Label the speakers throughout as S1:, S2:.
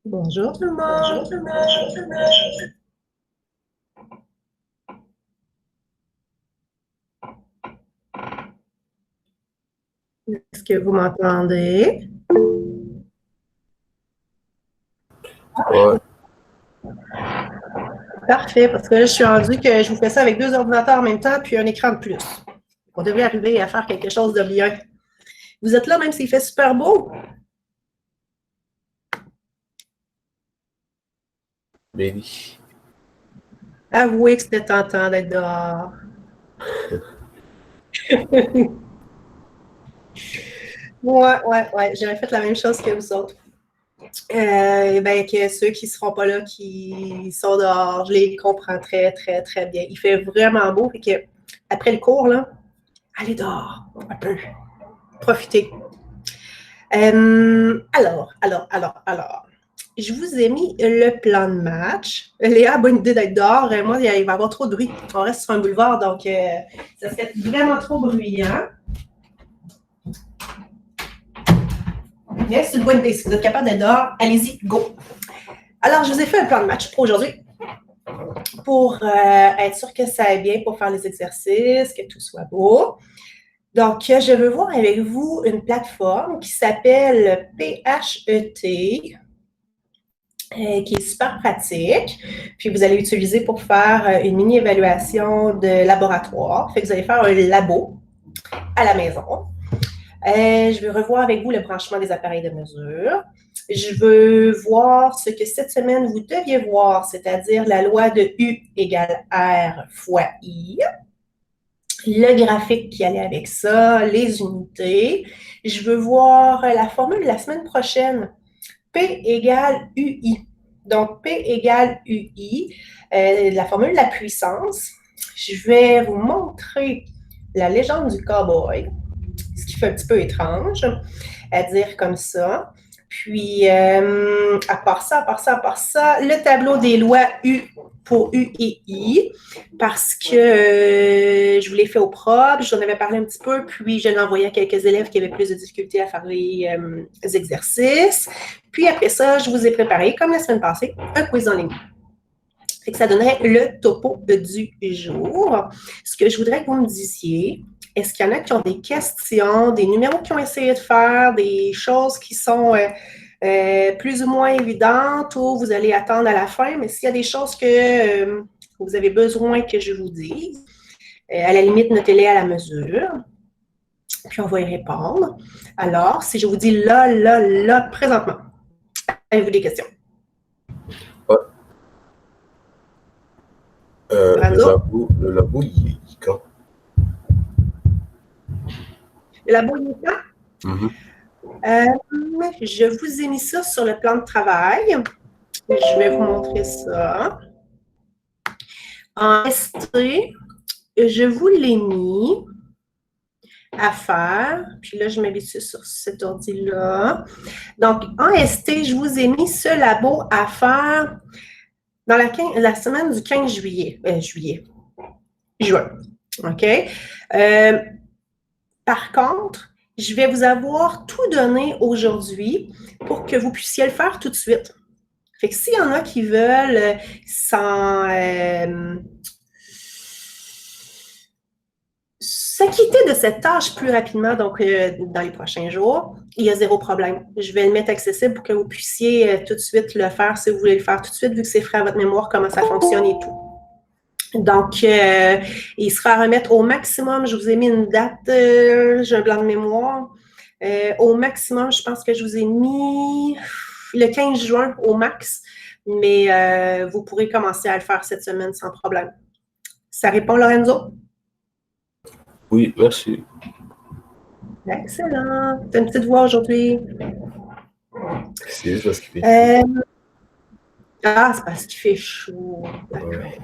S1: Bonjour tout le monde. Est-ce que vous m'entendez?
S2: Ouais,
S1: Parfait, parce que là, je suis rendu que je vous fais ça avec deux ordinateurs en même temps, puis un écran de plus. On devrait arriver à faire quelque chose de bien. Vous êtes là, même s'il fait super beau?
S2: béni.
S1: Avouez que c'était tentant d'être dehors. Ouais, j'aurais fait la même chose que vous autres. Ben, que ceux qui ne seront pas là, qui sont dehors, je les comprends très, très, très bien. Il fait vraiment beau, et que après le cours, là, allez dehors un peu, profitez. Alors. Je vous ai mis le plan de match. Léa a bonne idée d'être dehors. Moi, il va y avoir trop de bruit. On reste sur un boulevard, donc ça serait vraiment trop bruyant. Mais c'est une bonne idée. Si vous êtes capable d'être dehors, allez-y, go. Alors, je vous ai fait un plan de match pour aujourd'hui pour être sûr que ça aille bien pour faire les exercices, que tout soit beau. Donc, je veux voir avec vous une plateforme qui s'appelle PHET, qui est super pratique. Puis vous allez utiliser pour faire une mini-évaluation de laboratoire. Fait que vous allez faire un labo à la maison. Je veux revoir avec vous le branchement des appareils de mesure. Je veux voir ce que cette semaine vous deviez voir, c'est-à-dire la loi de U égale R fois I, le graphique qui allait avec ça, les unités. Je veux voir la formule de la semaine prochaine. P égale UI. Donc, P égale UI, la formule de la puissance. Je vais vous montrer la légende du cowboy, ce qui fait un petit peu étrange à dire comme ça. Puis, à part ça, le tableau des lois U pour U et I, parce que je vous l'ai fait au propre, j'en avais parlé un petit peu, puis je l'ai envoyé à quelques élèves qui avaient plus de difficultés à faire les exercices. Puis après ça, je vous ai préparé, comme la semaine passée, un quiz en ligne. Fait que ça donnerait le topo du jour. Ce que je voudrais que vous me disiez, est-ce qu'il y en a qui ont des questions, des numéros qui ont essayé de faire, des choses qui sont plus ou moins évidentes ou vous allez attendre à la fin, mais s'il y a des choses que vous avez besoin que je vous dise, à la limite, notez-les à la mesure, puis on va y répondre. Alors, si je vous dis là, présentement, avez-vous des questions?
S2: Ouais. Le
S1: Lorenzo?
S2: labo, le labo, il est quand?
S1: La bonne.
S2: Mhm.
S1: Je vous ai mis ça sur le plan de travail. Je vais vous montrer ça. En ST, je vous l'ai mis à faire. Puis là, je m'habitue sur cet ordi-là. Donc, en ST, je vous ai mis ce labo à faire dans la semaine du 15 juin. OK? Euh, Par contre, je vais vous avoir tout donné aujourd'hui pour que vous puissiez le faire tout de suite. Fait que s'il y en a qui veulent s'acquitter de cette tâche plus rapidement, donc dans les prochains jours, il y a zéro problème. Je vais le mettre accessible pour que vous puissiez tout de suite le faire si vous voulez le faire tout de suite, vu que c'est frais à votre mémoire, comment ça fonctionne et tout. Donc, il sera à remettre au maximum. Je vous ai mis une date, j'ai un blanc de mémoire. Au maximum, je pense que je vous ai mis le 15 juin au max, mais vous pourrez commencer à le faire cette semaine sans problème. Ça répond, Lorenzo?
S2: Oui, merci.
S1: Excellent. T'as une petite voix aujourd'hui.
S2: C'est juste parce qu'il fait chaud.
S1: Euh, c'est parce qu'il fait chaud.
S2: Ouais.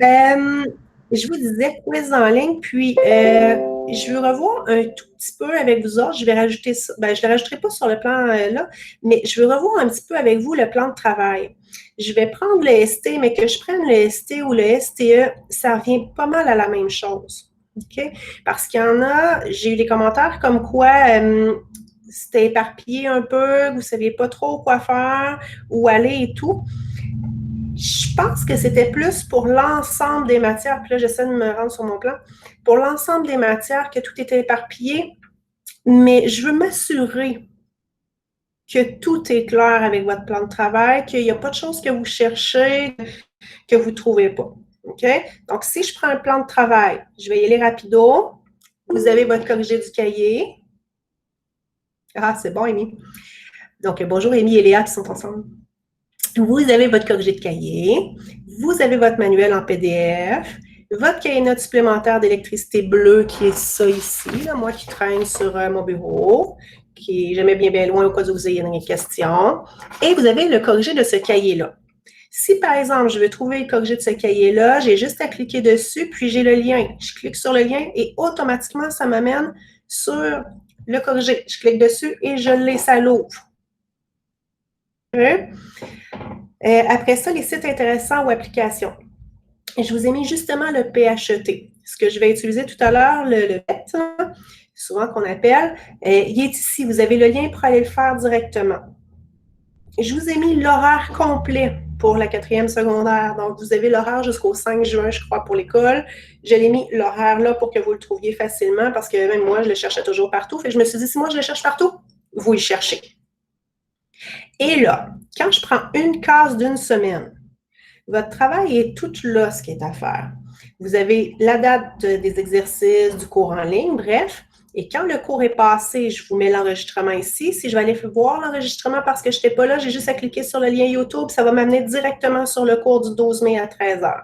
S1: Euh, je vous disais quiz en ligne, puis je veux revoir un tout petit peu avec vous autres. Je vais rajouter ça. Ben, je ne le rajouterai pas sur le plan là, mais je veux revoir un petit peu avec vous le plan de travail. Je vais prendre le ST, mais que je prenne le ST ou le STE, ça revient pas mal à la même chose. OK? Parce qu'il y en a, j'ai eu des commentaires comme quoi c'était éparpillé un peu, vous ne saviez pas trop quoi faire, où aller et tout. Je pense que c'était plus pour l'ensemble des matières, puis là, j'essaie de me rendre sur mon plan, pour l'ensemble des matières que tout était éparpillé, mais je veux m'assurer que tout est clair avec votre plan de travail, qu'il n'y a pas de choses que vous cherchez, que vous ne trouvez pas. OK? Donc, si je prends un plan de travail, je vais y aller rapido. Vous avez votre corrigé du cahier. Ah, c'est bon, Amy. Donc, bonjour, Amy et Léa qui sont ensemble. Vous avez votre corrigé de cahier. Vous avez votre manuel en PDF. Votre cahier de notes supplémentaire d'électricité bleue qui est ça ici, là, moi qui traîne sur mon bureau, qui est jamais bien loin au cas où vous ayez une question. Et vous avez le corrigé de ce cahier-là. Si, par exemple, je veux trouver le corrigé de ce cahier-là, j'ai juste à cliquer dessus, puis j'ai le lien. Je clique sur le lien et automatiquement, ça m'amène sur le corrigé. Je clique dessus et je l'ai, ça l'ouvre. Après ça, les sites intéressants ou applications. Je vous ai mis justement le PHET. Ce que je vais utiliser tout à l'heure, le PET, souvent qu'on appelle, il est ici. Vous avez le lien pour aller le faire directement. Je vous ai mis l'horaire complet pour la 4e secondaire. Donc, vous avez l'horaire jusqu'au 5 juin, je crois, pour l'école. Je l'ai mis l'horaire là pour que vous le trouviez facilement parce que même moi, je le cherchais toujours partout. Fait que je me suis dit, si moi, je le cherche partout, vous le cherchez. Et là, quand je prends une case d'une semaine, votre travail est tout là, ce qui est à faire. Vous avez la date des exercices, du cours en ligne, bref. Et quand le cours est passé, je vous mets l'enregistrement ici. Si je vais aller voir l'enregistrement parce que je n'étais pas là, j'ai juste à cliquer sur le lien YouTube. Ça va m'amener directement sur le cours du 12 mai à 13 h.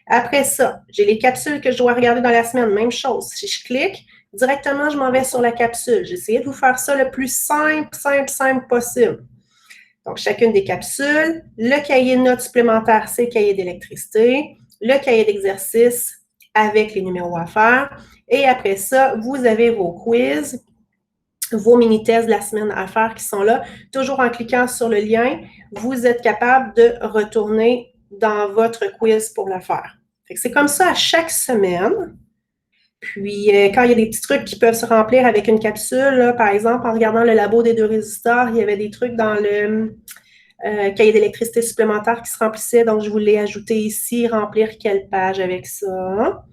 S1: Après ça, j'ai les capsules que je dois regarder dans la semaine. Même chose. Si je clique, directement, je m'en vais sur la capsule. J'ai essayé de vous faire ça le plus simple possible. Donc, chacune des capsules, le cahier de notes supplémentaires, c'est le cahier d'électricité, le cahier d'exercice avec les numéros à faire. Et après ça, vous avez vos quiz, vos mini-tests de la semaine à faire qui sont là. Toujours en cliquant sur le lien, vous êtes capable de retourner dans votre quiz pour le faire. C'est comme ça à chaque semaine. Puis, quand il y a des petits trucs qui peuvent se remplir avec une capsule, là, par exemple, en regardant le labo des 2 résistors, il y avait des trucs dans le cahier d'électricité supplémentaire qui se remplissait. Donc, je vous l'ai ajouté ici, remplir quelle page avec ça.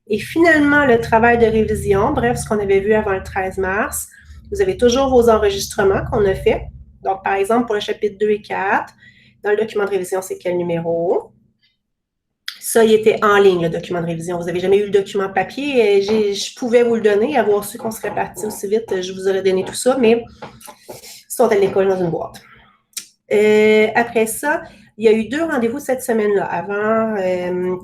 S1: Et finalement, le travail de révision, bref, ce qu'on avait vu avant le 13 mars, vous avez toujours vos enregistrements qu'on a fait. Donc, par exemple, pour le chapitre 2 et 4, dans le document de révision, c'est quel numéro? Ça, il était en ligne, le document de révision. Vous n'avez jamais eu le document papier. Je pouvais vous le donner. Avoir su qu'on serait parti aussi vite, je vous aurais donné tout ça, mais ils sont à l'école dans une boîte. Après ça, il y a eu 2 rendez-vous cette semaine-là. Avant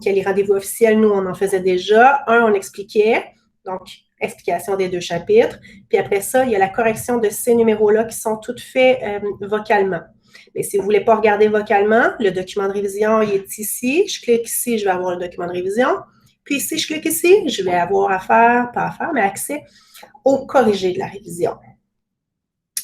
S1: qu'il y ait les rendez-vous officiels, nous, on en faisait déjà. Un, on expliquait, donc explication des 2 chapitres. Puis après ça, il y a la correction de ces numéros-là qui sont toutes faits vocalement. Mais si vous ne voulez pas regarder vocalement, le document de révision, il est ici. Je clique ici, je vais avoir le document de révision. Puis si je clique ici, je vais avoir pas à faire, mais accès au corrigé de la révision.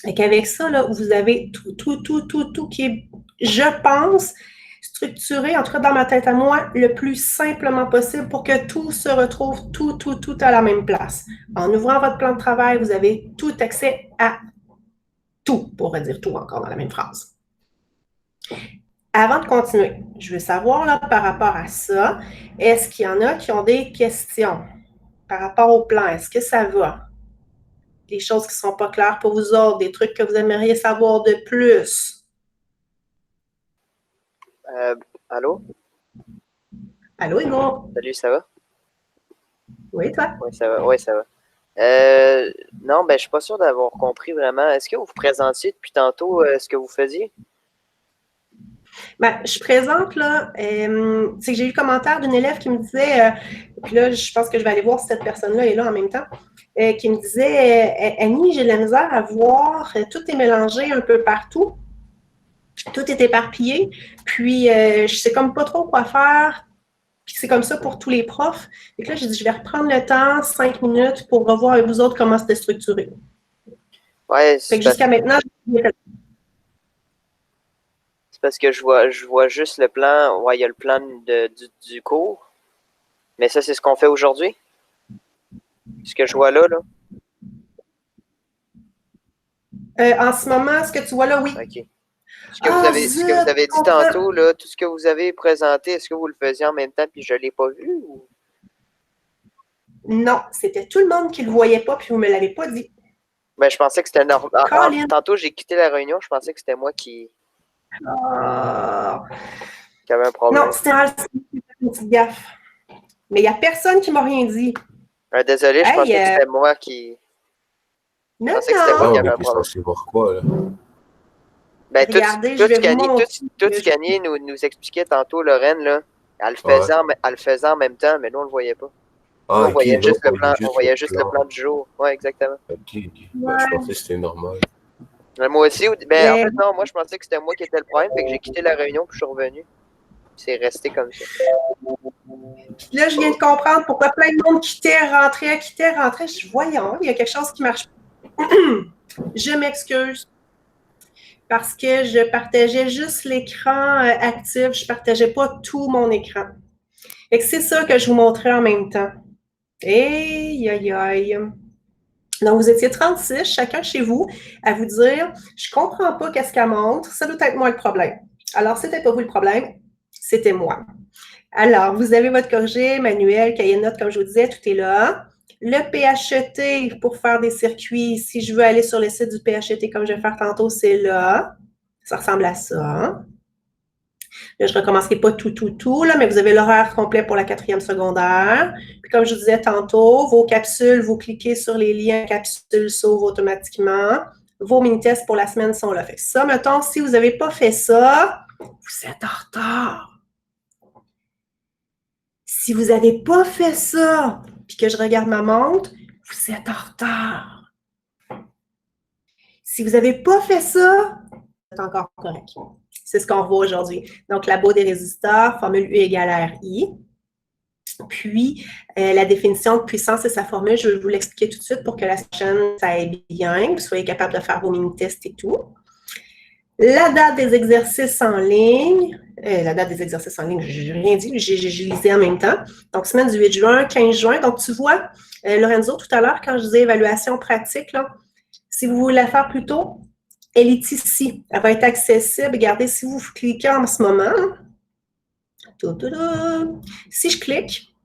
S1: Et qu'avec ça, là, vous avez tout qui est, je pense, structuré, en tout cas dans ma tête à moi, le plus simplement possible pour que tout se retrouve tout à la même place. En ouvrant votre plan de travail, vous avez tout accès à tout, pour redire tout encore dans la même phrase. Avant de continuer, je veux savoir là, par rapport à ça, est-ce qu'il y en a qui ont des questions par rapport au plan? Est-ce que ça va? Des choses qui ne sont pas claires pour vous autres, des trucs que vous aimeriez savoir de plus?
S3: Allô?
S1: Allô, Hugo?
S3: Salut, ça va?
S1: Oui, toi?
S3: Oui, ça va. Oui, ça va. Non, ben, je suis pas sûr d'avoir compris vraiment. Est-ce que vous vous présentiez depuis tantôt ce que vous faisiez?
S1: Ben, je présente, là, c'est que j'ai eu le commentaire d'une élève qui me disait, puis là, je pense que je vais aller voir si cette personne-là est là en même temps, qui me disait, Annie, j'ai de la misère à voir, tout est mélangé un peu partout, tout est éparpillé, puis je sais comme pas trop quoi faire, puis c'est comme ça pour tous les profs. Et là, j'ai dit, je vais reprendre le temps, 5 minutes, pour revoir avec vous autres comment c'était structuré.
S3: Ouais,
S1: fait que jusqu'à maintenant,
S3: c'est parce que je vois juste le plan. Ouais, il y a le plan du cours. Mais ça, c'est ce qu'on fait aujourd'hui? Ce que je vois là, là?
S1: En ce moment, ce que tu vois là, oui.
S3: OK. Ce que vous avez dit tantôt, là, tout ce que vous avez présenté, est-ce que vous le faisiez en même temps puis je ne l'ai pas vu? Ou...
S1: Non, c'était tout le monde qui ne le voyait pas puis vous ne me l'avez pas dit.
S3: Ben, je pensais que c'était normal.
S1: Colin.
S3: Tantôt, j'ai quitté la réunion, je pensais que c'était moi qui avait un problème.
S1: Non, c'était une petite gaffe. Mais il n'y a personne qui m'a rien dit.
S3: Désolé, je pensais que c'était moi qui...
S1: Non,
S3: je pensais que c'était moi qui avait un
S2: mais
S3: problème.
S2: censé voir quoi, là?
S3: Ben,
S1: regardez,
S3: tout ce qu'Annie nous expliquait tantôt, Lorraine, là, elle le faisait en même temps, mais nous, on le voyait pas.
S2: Ah,
S3: on voyait juste le plan du jour. Oui, exactement.
S2: OK. Ben, je pensais que c'était normal.
S3: Moi aussi, ben, en fait, non, moi, je pensais que c'était moi qui étais le problème, fait que j'ai quitté la réunion puis je suis revenu. C'est resté comme ça.
S1: Puis là, je viens de comprendre pourquoi plein de monde quittait, rentrait. Voyons, il y a quelque chose qui marche pas. Je m'excuse. Parce que je partageais juste l'écran actif, je ne partageais pas tout mon écran. Et c'est ça que je vous montrais en même temps. Aïe, aïe, aïe. Donc, vous étiez 36, chacun chez vous, à vous dire, je ne comprends pas qu'est-ce qu'elle montre, ça doit être moi le problème. Alors, ce n'était pas vous le problème, c'était moi. Alors, vous avez votre corrigé, manuel, cahier de notes, comme je vous disais, tout est là. Le PHET pour faire des circuits, si je veux aller sur le site du PHET comme je vais faire tantôt, c'est là. Ça ressemble à ça. Là, je ne recommencerai pas tout, là, mais vous avez l'horaire complet pour la 4e secondaire. Puis comme je vous disais tantôt, vos capsules, vous cliquez sur les liens, capsules s'ouvrent automatiquement. Vos mini-tests pour la semaine sont là. Fait que ça, mettons, si vous n'avez pas fait ça, vous êtes en retard. Si vous n'avez pas fait ça, puis que je regarde ma montre, vous êtes en retard. Si vous n'avez pas fait ça, vous êtes encore correct. C'est ce qu'on revoit aujourd'hui. Donc, labo des résistors, formule U égale RI. Puis, la définition de puissance et sa formule, je vais vous l'expliquer tout de suite pour que la chaîne, ça aille bien, que vous soyez capable de faire vos mini-tests et tout. La date des exercices en ligne. La date des exercices en ligne, je n'ai rien dit, je lisais en même temps. Donc, semaine du 8 juin, 15 juin. Donc, tu vois, Lorenzo, tout à l'heure, quand je disais évaluation pratique, là, si vous voulez la faire plus tôt, elle est ici. Elle va être accessible. Regardez, si vous cliquez en ce moment, si je clique,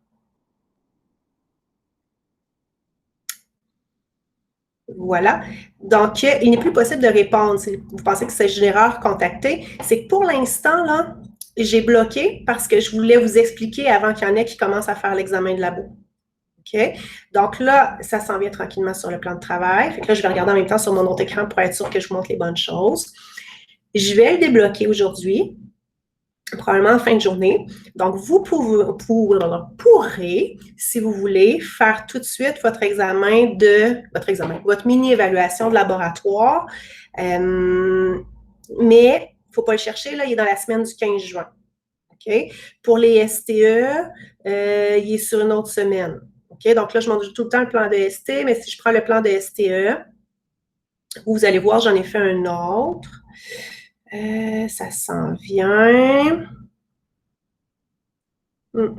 S1: voilà. Donc, il n'est plus possible de répondre. Si vous pensez que c'est une erreur, contactez. C'est que pour l'instant, là, j'ai bloqué parce que je voulais vous expliquer avant qu'il y en ait qui commencent à faire l'examen de labo. OK? Donc là, ça s'en vient tranquillement sur le plan de travail. Fait que là, je vais regarder en même temps sur mon autre écran pour être sûr que je vous montre les bonnes choses. Je vais le débloquer aujourd'hui, probablement en fin de journée. Donc, vous pourrez, si vous voulez, faire tout de suite votre mini-évaluation de laboratoire. Mais il ne faut pas le chercher, là, il est dans la semaine du 15 juin. OK? Pour les STE, il est sur une autre semaine. OK? Donc là, je montre tout le temps le plan de ST, mais si je prends le plan de STE, vous allez voir, j'en ai fait un autre. Ça s'en vient. Vous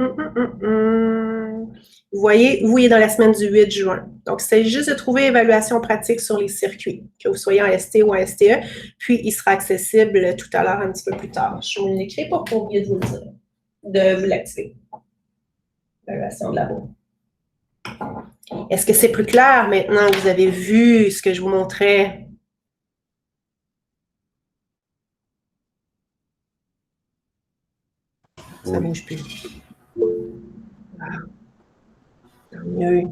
S1: voyez, vous, il est dans la semaine du 8 juin. Donc, c'est juste de trouver évaluation pratique sur les circuits, que vous soyez en ST ou en STE, puis il sera accessible tout à l'heure, un petit peu plus tard. Je vous l'écris pour oublier de vous le dire, de vous l'activer. Évaluation de labo. Est-ce que c'est plus clair maintenant que vous avez vu ce que je vous montrais? Ça ne bouge plus. Voilà. Tant mieux.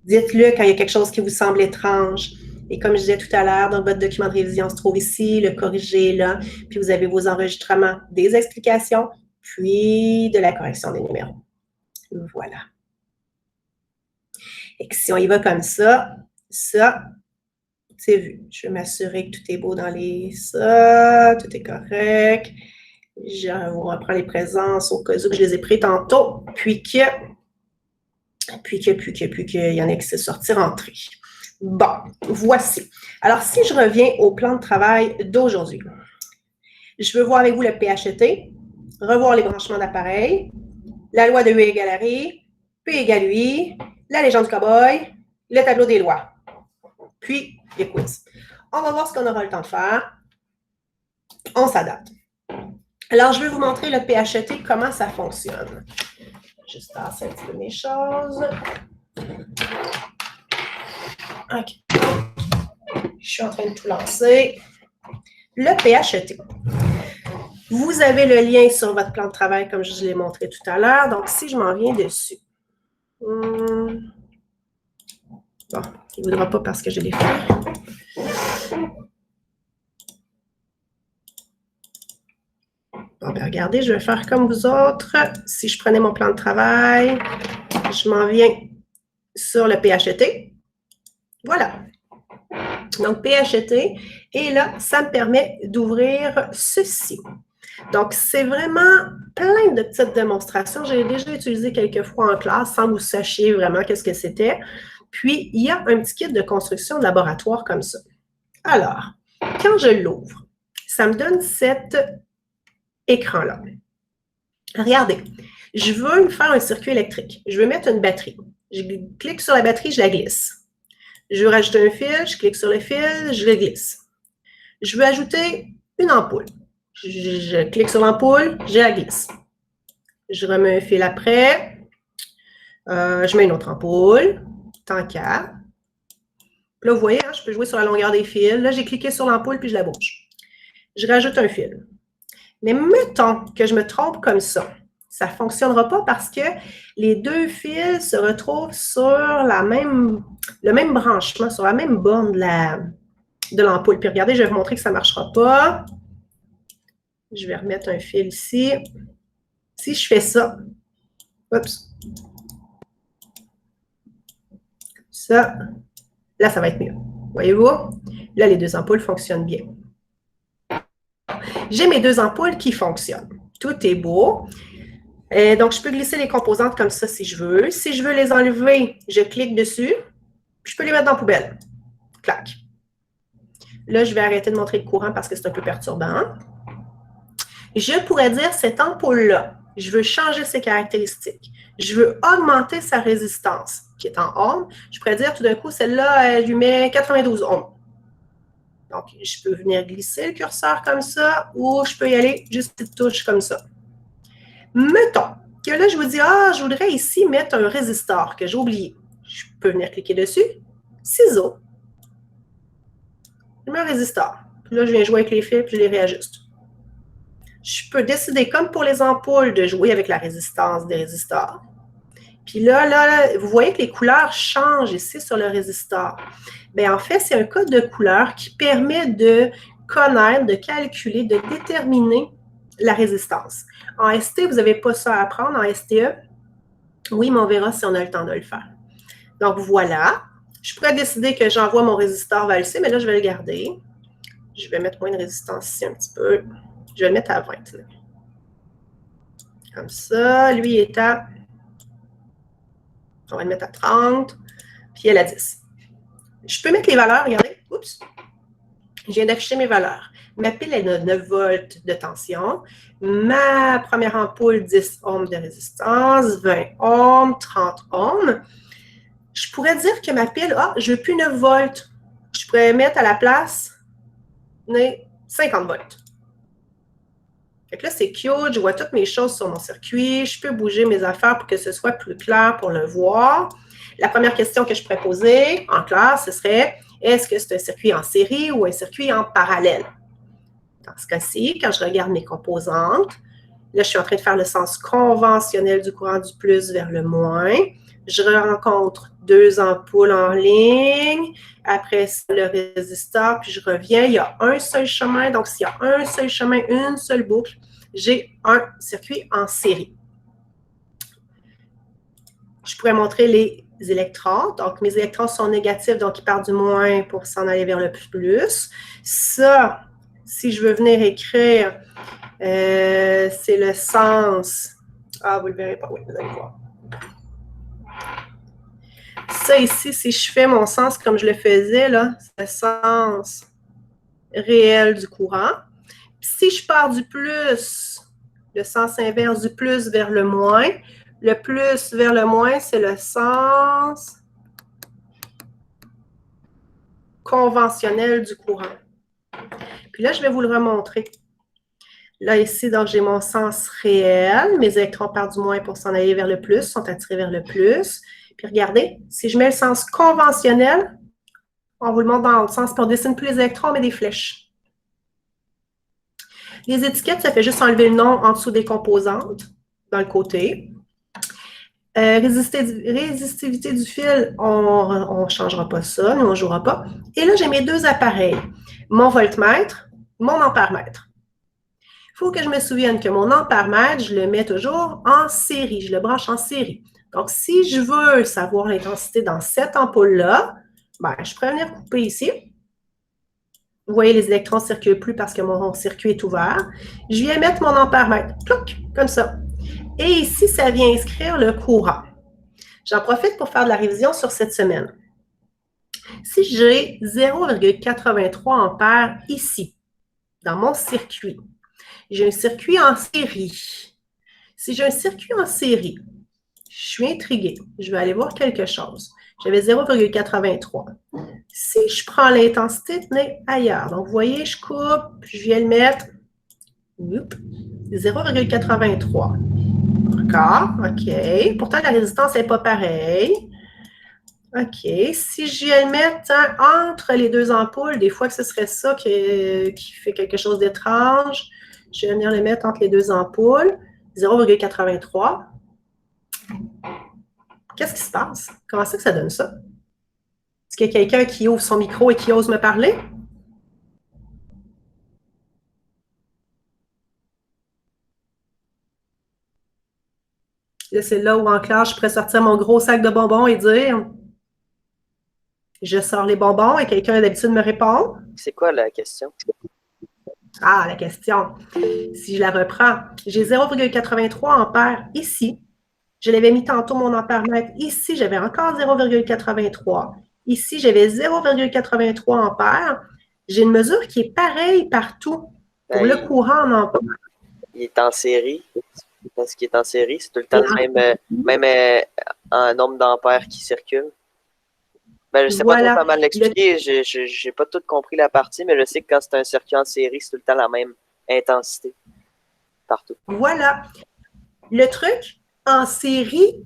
S1: Dites-le quand il y a quelque chose qui vous semble étrange. Et comme je disais tout à l'heure, dans votre document de révision se trouve ici, le corrigé là, puis vous avez vos enregistrements des explications, puis de la correction des numéros. Voilà. Et que si on y va comme ça, c'est vu. Je vais m'assurer que tout est beau dans ça, tout est correct. Je reprends les présences au cas où je les ai pris tantôt, puis qu'il y en a qui se sortir rentrés. Bon, voici. Alors, si je reviens au plan de travail d'aujourd'hui, je veux voir avec vous le PHET, revoir les branchements d'appareil, la loi de U égale à R, P égale UI, la légende du cow-boy, le tableau des lois, puis les quiz. On va voir ce qu'on aura le temps de faire. On s'adapte. Alors, je vais vous montrer le PHET, comment ça fonctionne. Juste tasser un petit peu mes choses. OK. Je suis en train de tout lancer. Le PHET. Vous avez le lien sur votre plan de travail, comme je l'ai montré tout à l'heure. Donc, si je m'en viens dessus. Bon, il ne voudra pas parce que je l'ai fait. Bon, ben regardez, je vais faire comme vous autres. Si je prenais mon plan de travail, je m'en viens sur le PHET. Voilà. Donc, PHET. Et là, ça me permet d'ouvrir ceci. Donc, c'est vraiment plein de petites démonstrations. J'ai déjà utilisé quelques fois en classe sans que vous sachiez vraiment qu'est-ce que c'était. Puis, il y a un petit kit de construction de laboratoire comme ça. Alors, quand je l'ouvre, ça me donne cet écran-là. Regardez, je veux faire un circuit électrique. Je veux mettre une batterie. Je clique sur la batterie, je la glisse. Je veux rajouter un fil, je clique sur le fil, je le glisse. Je veux ajouter une ampoule. Je clique sur l'ampoule, je la glisse. Je remets un fil après. Je mets une autre ampoule, tant qu'à. Là, vous voyez, hein, je peux jouer sur la longueur des fils. Là, j'ai cliqué sur l'ampoule, puis je la bouge. Je rajoute un fil. Mais mettons que je me trompe comme ça. Ça ne fonctionnera pas parce que les deux fils se retrouvent sur le même branchement, sur la même borne de l'ampoule. Puis regardez, je vais vous montrer que ça ne marchera pas. Je vais remettre un fil ici. Si je fais ça, oups, ça, là, ça va être mieux. Voyez-vous? Là, les deux ampoules fonctionnent bien. J'ai mes deux ampoules qui fonctionnent. Tout est beau. Donc, je peux glisser les composantes comme ça si je veux. Si je veux les enlever, je clique dessus. Puis je peux les mettre dans la poubelle. Clac. Là, je vais arrêter de montrer le courant parce que c'est un peu perturbant. Je pourrais dire cette ampoule-là, je veux changer ses caractéristiques. Je veux augmenter sa résistance, qui est en ohms. Je pourrais dire tout d'un coup, celle-là, elle lui met 92 ohms. Donc, je peux venir glisser le curseur comme ça ou je peux y aller juste une petite touche comme ça. Mettons que là, je vous dis, je voudrais ici mettre un résistor que j'ai oublié. Je peux venir cliquer dessus. Ciseaux. Je mets un résistor. Puis là, je viens jouer avec les fils puis je les réajuste. Je peux décider, comme pour les ampoules, de jouer avec la résistance des résistors. Puis là, vous voyez que les couleurs changent ici sur le résistor. Bien, en fait, c'est un code de couleur qui permet de connaître, de calculer, de déterminer la résistance. En ST, vous n'avez pas ça à apprendre. En STE, oui, mais on verra si on a le temps de le faire. Donc, voilà. Je pourrais décider que j'envoie mon résistor valser, mais là, je vais le garder. Je vais mettre moins de résistance ici un petit peu. Je vais le mettre à 20. Là. Comme ça. Lui est à... On va le mettre à 30. Puis elle à 10. Je peux mettre les valeurs, regardez. Oups. Je viens d'afficher mes valeurs. Ma pile est de 9 volts de tension. Ma première ampoule, 10 ohms de résistance, 20 ohms, 30 ohms. Je pourrais dire que ma pile, je ne veux plus 9 volts. Je pourrais mettre à la place 50 volts. Fait que là, c'est cute. Je vois toutes mes choses sur mon circuit. Je peux bouger mes affaires pour que ce soit plus clair pour le voir. La première question que je pourrais poser en classe, ce serait, est-ce que c'est un circuit en série ou un circuit en parallèle? Dans ce cas-ci, quand je regarde mes composantes, là, je suis en train de faire le sens conventionnel du courant du plus vers le moins. Je rencontre deux ampoules en ligne. Après, le résistor, puis je reviens. Il y a un seul chemin. Donc, s'il y a un seul chemin, une seule boucle, j'ai un circuit en série. Je pourrais montrer les électrons. Donc, mes électrons sont négatifs, donc ils partent du moins pour s'en aller vers le plus. Ça, si je veux venir écrire, c'est le sens. Vous ne le verrez pas. Oui, vous allez voir. Ça ici, si je fais mon sens comme je le faisais, là, c'est le sens réel du courant. Puis si je pars du plus, le sens inverse du plus vers le moins c'est le sens conventionnel du courant. Puis là, je vais vous le remontrer. Là, ici, donc, j'ai mon sens réel. Mes électrons partent du moins pour s'en aller vers le plus, sont attirés vers le plus. Puis regardez, si je mets le sens conventionnel, on vous le montre dans l'autre sens, puis on ne dessine plus les électrons, mais des flèches. Les étiquettes, ça fait juste enlever le nom en dessous des composantes, dans le côté. Résistivité du fil, on ne changera pas ça, nous, on ne jouera pas. Et là, j'ai mes deux appareils, mon voltmètre, mon ampèremètre. Il faut que je me souvienne que mon ampèremètre, je le mets toujours en série, je le branche en série. Donc, si je veux savoir l'intensité dans cette ampoule-là, ben, je pourrais venir couper ici. Vous voyez, les électrons ne circulent plus parce que mon circuit est ouvert. Je viens mettre mon ampèremètre, clouc, comme ça. Et ici, ça vient inscrire le courant. J'en profite pour faire de la révision sur cette semaine. Si j'ai 0,83 ampères ici, dans mon circuit, j'ai un circuit en série. Si j'ai un circuit en série, je suis intriguée. Je vais aller voir quelque chose. J'avais 0,83. Si je prends l'intensité, tenez, ailleurs. Donc, vous voyez, je coupe, je viens le mettre. 0,83. D'accord, OK. Pourtant, la résistance n'est pas pareille. OK. Si je viens le mettre entre les deux ampoules, des fois que ce serait ça qui fait quelque chose d'étrange. Je vais venir le mettre entre les deux ampoules. 0,83. Qu'est-ce qui se passe? Comment ça que ça donne ça? Est-ce qu'il y a quelqu'un qui ouvre son micro et qui ose me parler? Là, c'est là où en classe, je pourrais sortir mon gros sac de bonbons et dire je sors les bonbons et quelqu'un d'habitude me répond.
S3: C'est quoi la question?
S1: Ah, la question. Si je la reprends, j'ai 0,83 ampères ici. Je l'avais mis tantôt mon ampèremètre. Ici, j'avais encore 0,83. Ici, j'avais 0,83 ampères. J'ai une mesure qui est pareille partout pour le courant en ampères.
S3: Il est en série. Parce qu'il est en série, c'est tout le temps le même nombre d'ampères qui circulent. Ben, je ne sais pas trop comment l'expliquer. Je n'ai pas tout compris la partie, mais je sais que quand c'est un circuit en série, c'est tout le temps la même intensité partout.
S1: Voilà. Le truc, en série,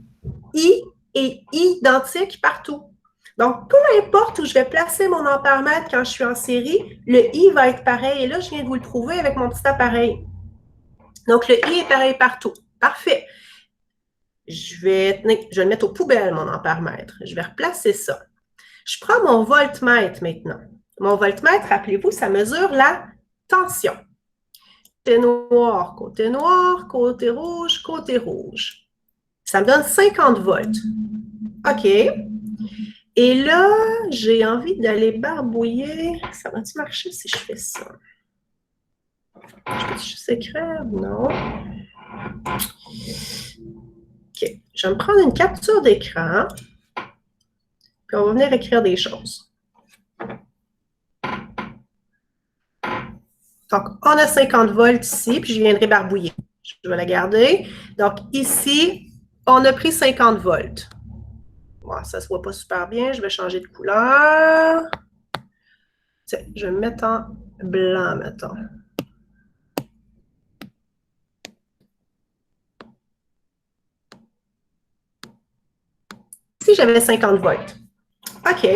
S1: I est identique partout. Donc, peu importe où je vais placer mon ampèremètre quand je suis en série, le I va être pareil. Et là, je viens de vous le prouver avec mon petit appareil. Donc, le I est pareil partout. Parfait. Je vais le mettre aux poubelles, mon ampèremètre. Je vais replacer ça. Je prends mon voltmètre maintenant. Mon voltmètre, rappelez-vous, ça mesure la tension. Côté noir, côté noir, côté rouge, côté rouge. Ça me donne 50 volts. OK. Et là, j'ai envie d'aller barbouiller. Ça va-tu marcher si je fais ça? Je peux juste écrire? Non. OK. Je vais me prendre une capture d'écran. Puis on va venir écrire des choses. Donc, on a 50 volts ici, puis je viendrai barbouiller. Je vais la garder. Donc, ici, on a pris 50 volts. Bon, ça ne se voit pas super bien. Je vais changer de couleur. Tiens, je vais me mettre en blanc, mettons. Ici, j'avais 50 volts. OK,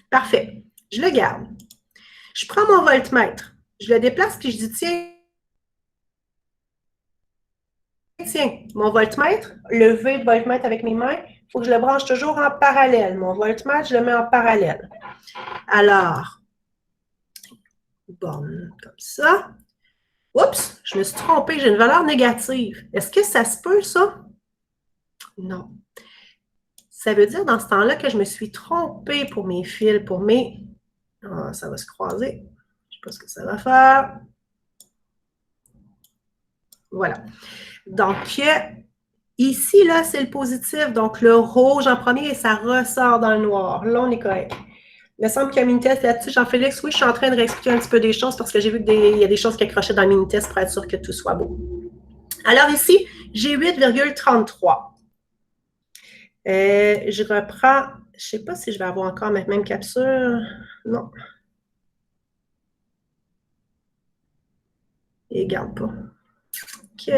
S1: parfait. Je le garde. Je prends mon voltmètre. Je le déplace, puis je dis, tiens, mon voltmètre, le V de voltmètre avec mes mains, il faut que je le branche toujours en parallèle. Mon voltmètre, je le mets en parallèle. Alors, bon, comme ça. Oups, je me suis trompée, j'ai une valeur négative. Est-ce que ça se peut, ça? Non. Ça veut dire dans ce temps-là que je me suis trompée pour mes fils, pour mes... Ah, ça va se croiser. Je ne sais pas ce que ça va faire. Voilà. Donc, ici, là, c'est le positif. Donc, le rouge en premier et ça ressort dans le noir. Là, on est correct. Il me semble qu'il y a un mini-test là-dessus. Jean-Félix, oui, je suis en train de réexpliquer un petit peu des choses parce que j'ai vu qu'il y a des choses qui accrochaient dans le mini-test pour être sûr que tout soit beau. Alors ici, j'ai 8,33. Je reprends Je ne sais pas si je vais avoir encore ma même capsule. Non. Il ne garde pas. OK.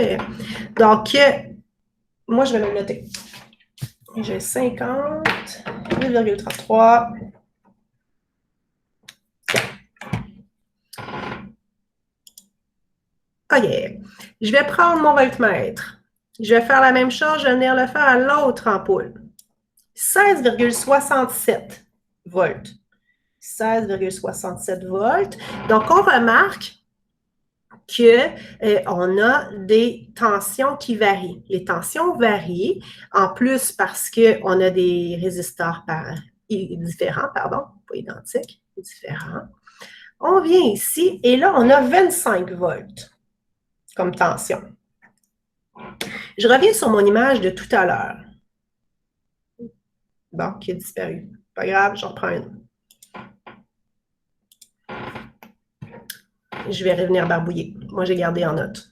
S1: Donc, moi, je vais le noter. J'ai 50, 8,33. OK. Je vais prendre mon voltmètre. Je vais faire la même chose. Je vais venir le faire à l'autre ampoule. 16,67 volts. 16,67 volts. Donc, on remarque qu'on a des tensions qui varient. Les tensions varient, en plus parce qu'on a des résistors différents, pardon, pas identiques, différents. On vient ici et là, on a 25 volts comme tension. Je reviens sur mon image de tout à l'heure. Bon, qui a disparu. Pas grave, j'en reprends une. Je vais revenir barbouiller. Moi, j'ai gardé en note.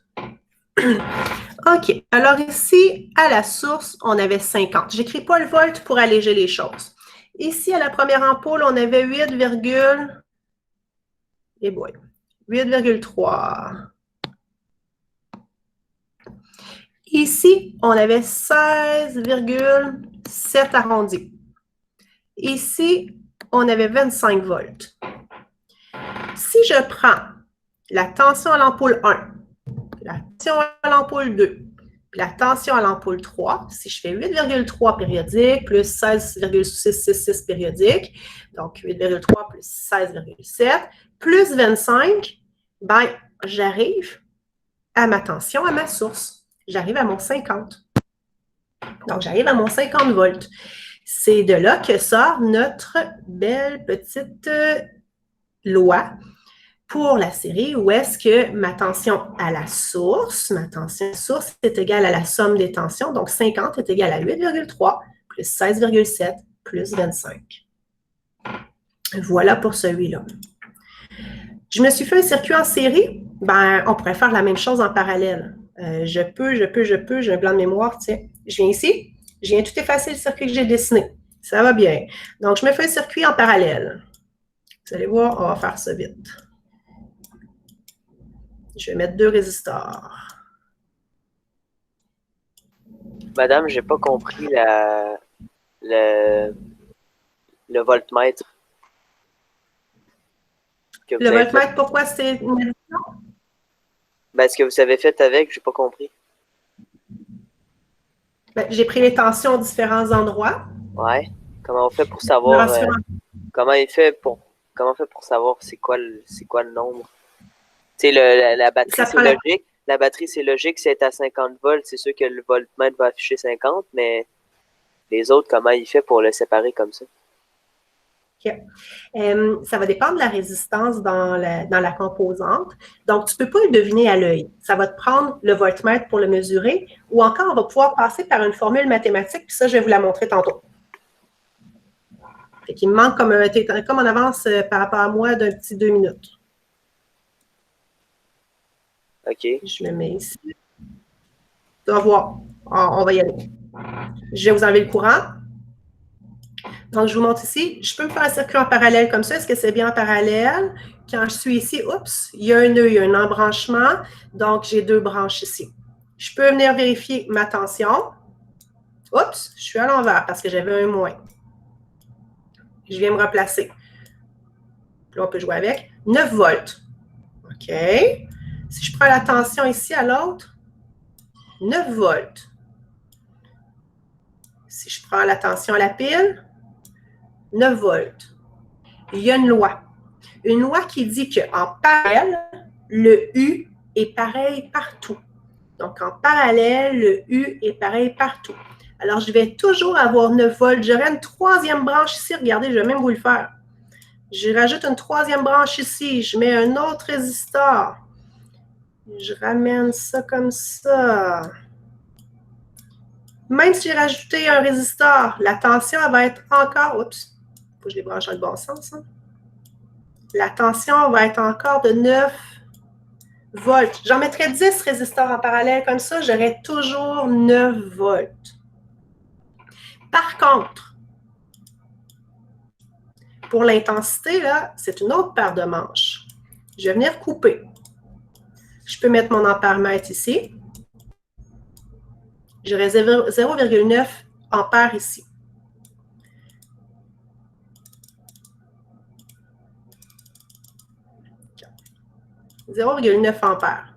S1: OK. Alors ici, à la source, on avait 50. Je n'écris pas le volt pour alléger les choses. Ici, à la première ampoule, on avait 8,3. Ici, on avait 16,7 arrondi. Ici, on avait 25 volts. Si je prends la tension à l'ampoule 1, la tension à l'ampoule 2, puis la tension à l'ampoule 3, si je fais 8,3 périodique plus 16,666 périodique, donc 8,3 plus 16,7 plus 25, ben, j'arrive à ma tension, à ma source. J'arrive à mon 50. Donc, j'arrive à mon 50 volts. C'est de là que sort notre belle petite loi pour la série où est-ce que ma tension à la source, ma tension source est égale à la somme des tensions, donc 50 est égal à 8,3 plus 16,7 plus 25. Voilà pour celui-là. Je me suis fait un circuit en série, ben, on pourrait faire la même chose en parallèle. J'ai un blanc de mémoire, tiens. Je viens ici, je viens tout effacer le circuit que j'ai dessiné. Ça va bien. Donc, je me fais un circuit en parallèle. Vous allez voir, on va faire ça vite. Je vais mettre 2 résistors.
S3: Madame, j'ai pas compris le voltmètre.
S1: Le voltmètre, pourquoi c'est une addition?
S3: Ben, ce que vous avez fait avec, j'ai pas compris.
S1: Ben, j'ai pris les tensions aux différents endroits.
S3: Ouais. Comment on fait pour savoir comment on fait pour savoir c'est quoi le nombre? Tu sais, la batterie, c'est logique. La batterie, c'est logique, c'est à 50 volts, c'est sûr que le voltmètre va afficher 50, mais les autres, comment il fait pour le séparer comme ça?
S1: Okay. Ça va dépendre de la résistance dans la composante. Donc, tu ne peux pas le deviner à l'œil. Ça va te prendre le voltmètre pour le mesurer ou encore, on va pouvoir passer par une formule mathématique, puis ça, je vais vous la montrer tantôt. Fait qu'il me manque comme en avance par rapport à moi d'un petit 2 minutes.
S3: OK.
S1: Je me mets ici. Tu vas voir. On va y aller. Je vais vous enlever le courant. Donc, je vous montre ici. Je peux me faire un circuit en parallèle comme ça. Est-ce que c'est bien en parallèle? Quand je suis ici, oups, il y a un nœud, il y a un embranchement. Donc, j'ai 2 branches ici. Je peux venir vérifier ma tension. Oups, je suis à l'envers parce que j'avais un moins. Je viens me replacer. Là, on peut jouer avec. 9 volts. OK. Si je prends la tension ici à l'autre, 9 volts. Si je prends la tension à la pile, 9 volts. Il y a une loi. Une loi qui dit qu'en parallèle, le U est pareil partout. Donc, en parallèle, le U est pareil partout. Alors, je vais toujours avoir 9 volts. J'aurai une 3e branche ici. Regardez, je vais même vous le faire. Je rajoute une 3e branche ici. Je mets un autre résistor. Je ramène ça comme ça. Même si j'ai rajouté un résistor, la tension elle va être encore... Oups, il faut que je les branche dans le bon sens. Hein. La tension va être encore de 9 volts. J'en mettrais 10 résistors en parallèle comme ça, j'aurais toujours 9 volts. Par contre, pour l'intensité, là, c'est une autre paire de manches. Je vais venir couper. Je peux mettre mon ampèremètre ici. J'aurai 0,9 ampères ici. « 0,9 ampères.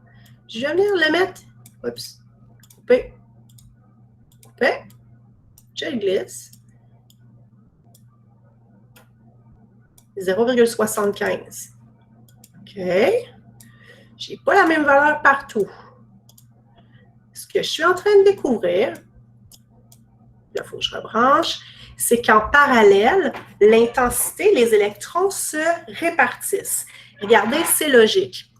S1: Je vais venir le mettre. Oups. Couper. Couper. Je le glisse. 0,75. OK. Je n'ai pas la même valeur partout. Ce que je suis en train de découvrir, il faut que je rebranche, c'est qu'en parallèle, l'intensité, les électrons se répartissent. Regardez, c'est logique.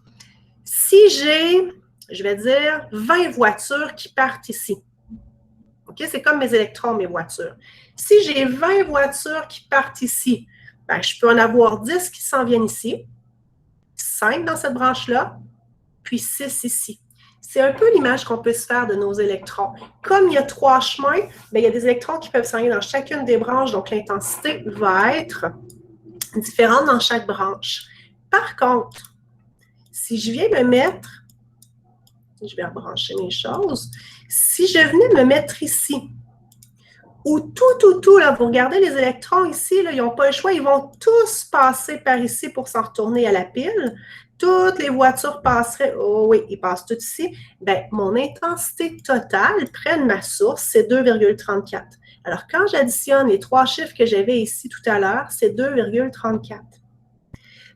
S1: Si j'ai, je vais dire, 20 voitures qui partent ici, OK, c'est comme mes électrons, mes voitures. Si j'ai 20 voitures qui partent ici, ben, je peux en avoir 10 qui s'en viennent ici, 5 dans cette branche-là, puis 6 ici. C'est un peu l'image qu'on peut se faire de nos électrons. Comme il y a 3 chemins, bien, il y a des électrons qui peuvent s'en aller dans chacune des branches, donc l'intensité va être différente dans chaque branche. Par contre, si je viens me mettre, je vais rebrancher mes choses, si je venais me mettre ici, où tout, là, vous regardez les électrons ici, là, ils n'ont pas le choix, ils vont tous passer par ici pour s'en retourner à la pile. Toutes les voitures passeraient, oh oui, ils passent toutes ici. Bien, mon intensité totale, près de ma source, c'est 2,34. Alors, quand j'additionne les 3 chiffres que j'avais ici tout à l'heure, c'est 2,34.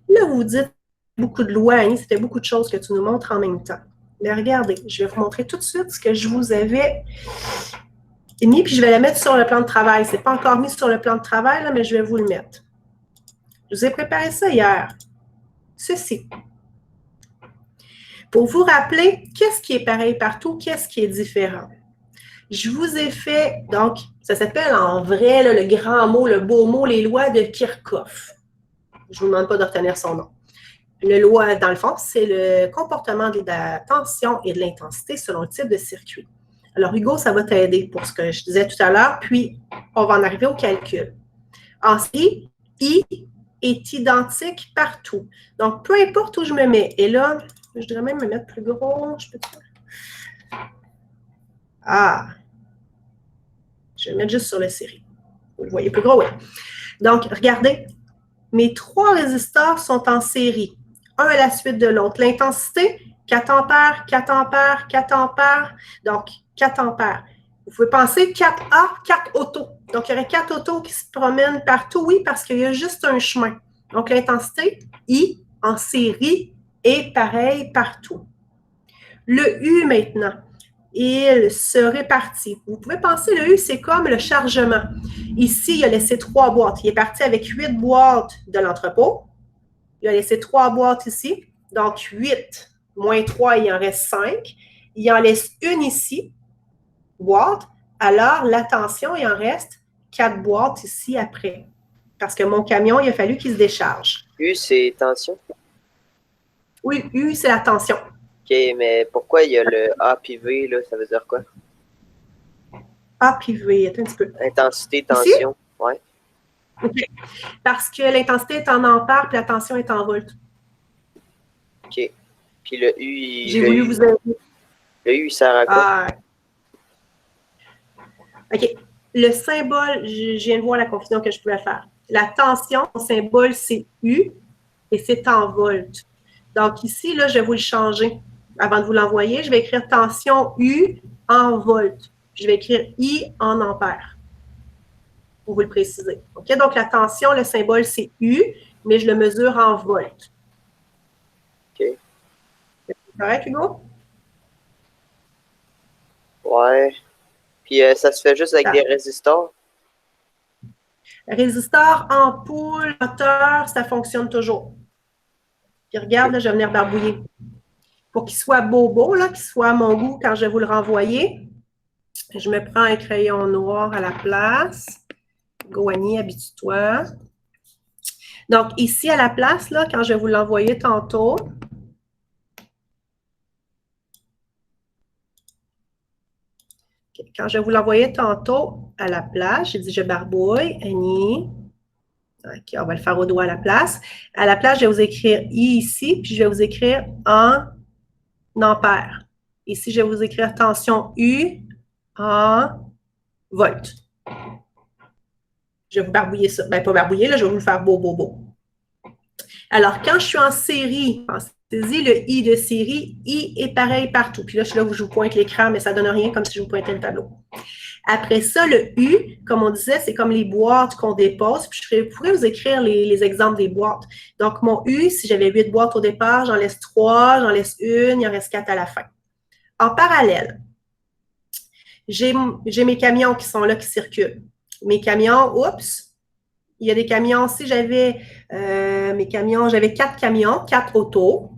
S1: Là, vous vous dites, beaucoup de lois, Annie, c'était beaucoup de choses que tu nous montres en même temps. Mais regardez, je vais vous montrer tout de suite ce que je vous avais mis, puis je vais la mettre sur le plan de travail. Ce n'est pas encore mis sur le plan de travail, là, mais je vais vous le mettre. Je vous ai préparé ça hier. Ceci. Pour vous rappeler, qu'est-ce qui est pareil partout, qu'est-ce qui est différent? Je vous ai fait, donc, ça s'appelle en vrai, là, le grand mot, le beau mot, les lois de Kirchhoff. Je ne vous demande pas de retenir son nom. Le loi, dans le fond, c'est le comportement de la tension et de l'intensité selon le type de circuit. Alors, Hugo, ça va t'aider pour ce que je disais tout à l'heure, puis on va en arriver au calcul. Ensuite, I est identique partout. Donc, peu importe où je me mets. Et là, je devrais même me mettre plus gros. Je peux je vais mettre juste sur le série. Vous le voyez plus gros, oui. Donc, regardez, mes 3 résisteurs sont en série, un à la suite de l'autre. L'intensité, 4 ampères, 4 ampères, 4 ampères, donc 4 ampères. Vous pouvez penser 4A, 4 autos. Donc, il y aurait 4 autos qui se promènent partout, oui, parce qu'il y a juste un chemin. Donc, l'intensité, I, en série, est pareil partout. Le U, maintenant, il se répartit. Vous pouvez penser, le U, c'est comme le chargement. Ici, il a laissé 3 boîtes. Il est parti avec 8 boîtes de l'entrepôt. Il a laissé 3 boîtes ici. Donc, 8 moins 3, il en reste 5. Il en laisse une ici, boîte. Alors, l'attention, il en reste 4 boîtes ici après. Parce que mon camion, il a fallu qu'il se décharge.
S3: U, c'est tension?
S1: Oui, U, c'est la tension.
S3: OK, mais pourquoi il y a le A puis V, là? Ça veut dire quoi?
S1: A puis V, attends un petit peu.
S3: Intensité, tension. Oui.
S1: OK. Parce que l'intensité est en ampères, puis la tension est en volts.
S3: OK. Puis le U,
S1: j'ai voulu vous aider.
S3: Le U, il sert à quoi?
S1: OK. Le symbole, je viens de voir la confusion que je pouvais faire. La tension, son symbole, c'est U et c'est en volts. Donc ici, là, je vais vous le changer. Avant de vous l'envoyer, je vais écrire tension U en volts. Je vais écrire I en ampères. Pour vous le préciser. OK? Donc la tension, le symbole, c'est U, mais je le mesure en volts.
S3: OK.
S1: C'est correct, Hugo?
S3: Ouais. Puis ça se fait juste avec des résistors?
S1: Résisteur, ampoule, moteur, ça fonctionne toujours. Puis regarde, là, je vais venir barbouiller. Pour qu'il soit beau, là, qu'il soit à mon goût quand je vais vous le renvoyer, je me prends un crayon noir à la place. Goani, habitue-toi. Donc, ici, à la place, là, quand je vais vous l'envoyer tantôt, quand je vais vous l'envoyer tantôt à la place, j'ai dit je barbouille, Annie. OK, on va le faire au doigt à la place. À la place, je vais vous écrire I ici, puis je vais vous écrire en ampères. Ici, je vais vous écrire tension U en volts. Je vais vous barbouiller ça. Bien, pas barbouiller, là, je vais vous le faire beau, beau, beau. Alors, quand je suis en série, pensez-y, le I de série, I est pareil partout. Puis là, je suis là où je vous pointe l'écran, mais ça ne donne rien comme si je vous pointais le tableau. Après ça, le U, comme on disait, c'est comme les boîtes qu'on dépose. Puis je pourrais vous écrire les exemples des boîtes. Donc, mon U, si j'avais 8 boîtes au départ, j'en laisse 3, j'en laisse une, il en reste 4 à la fin. En parallèle, j'ai mes camions qui sont là, qui circulent. Mes camions, oups, il y a des camions. Si j'avais mes camions, j'avais 4 camions, 4 autos,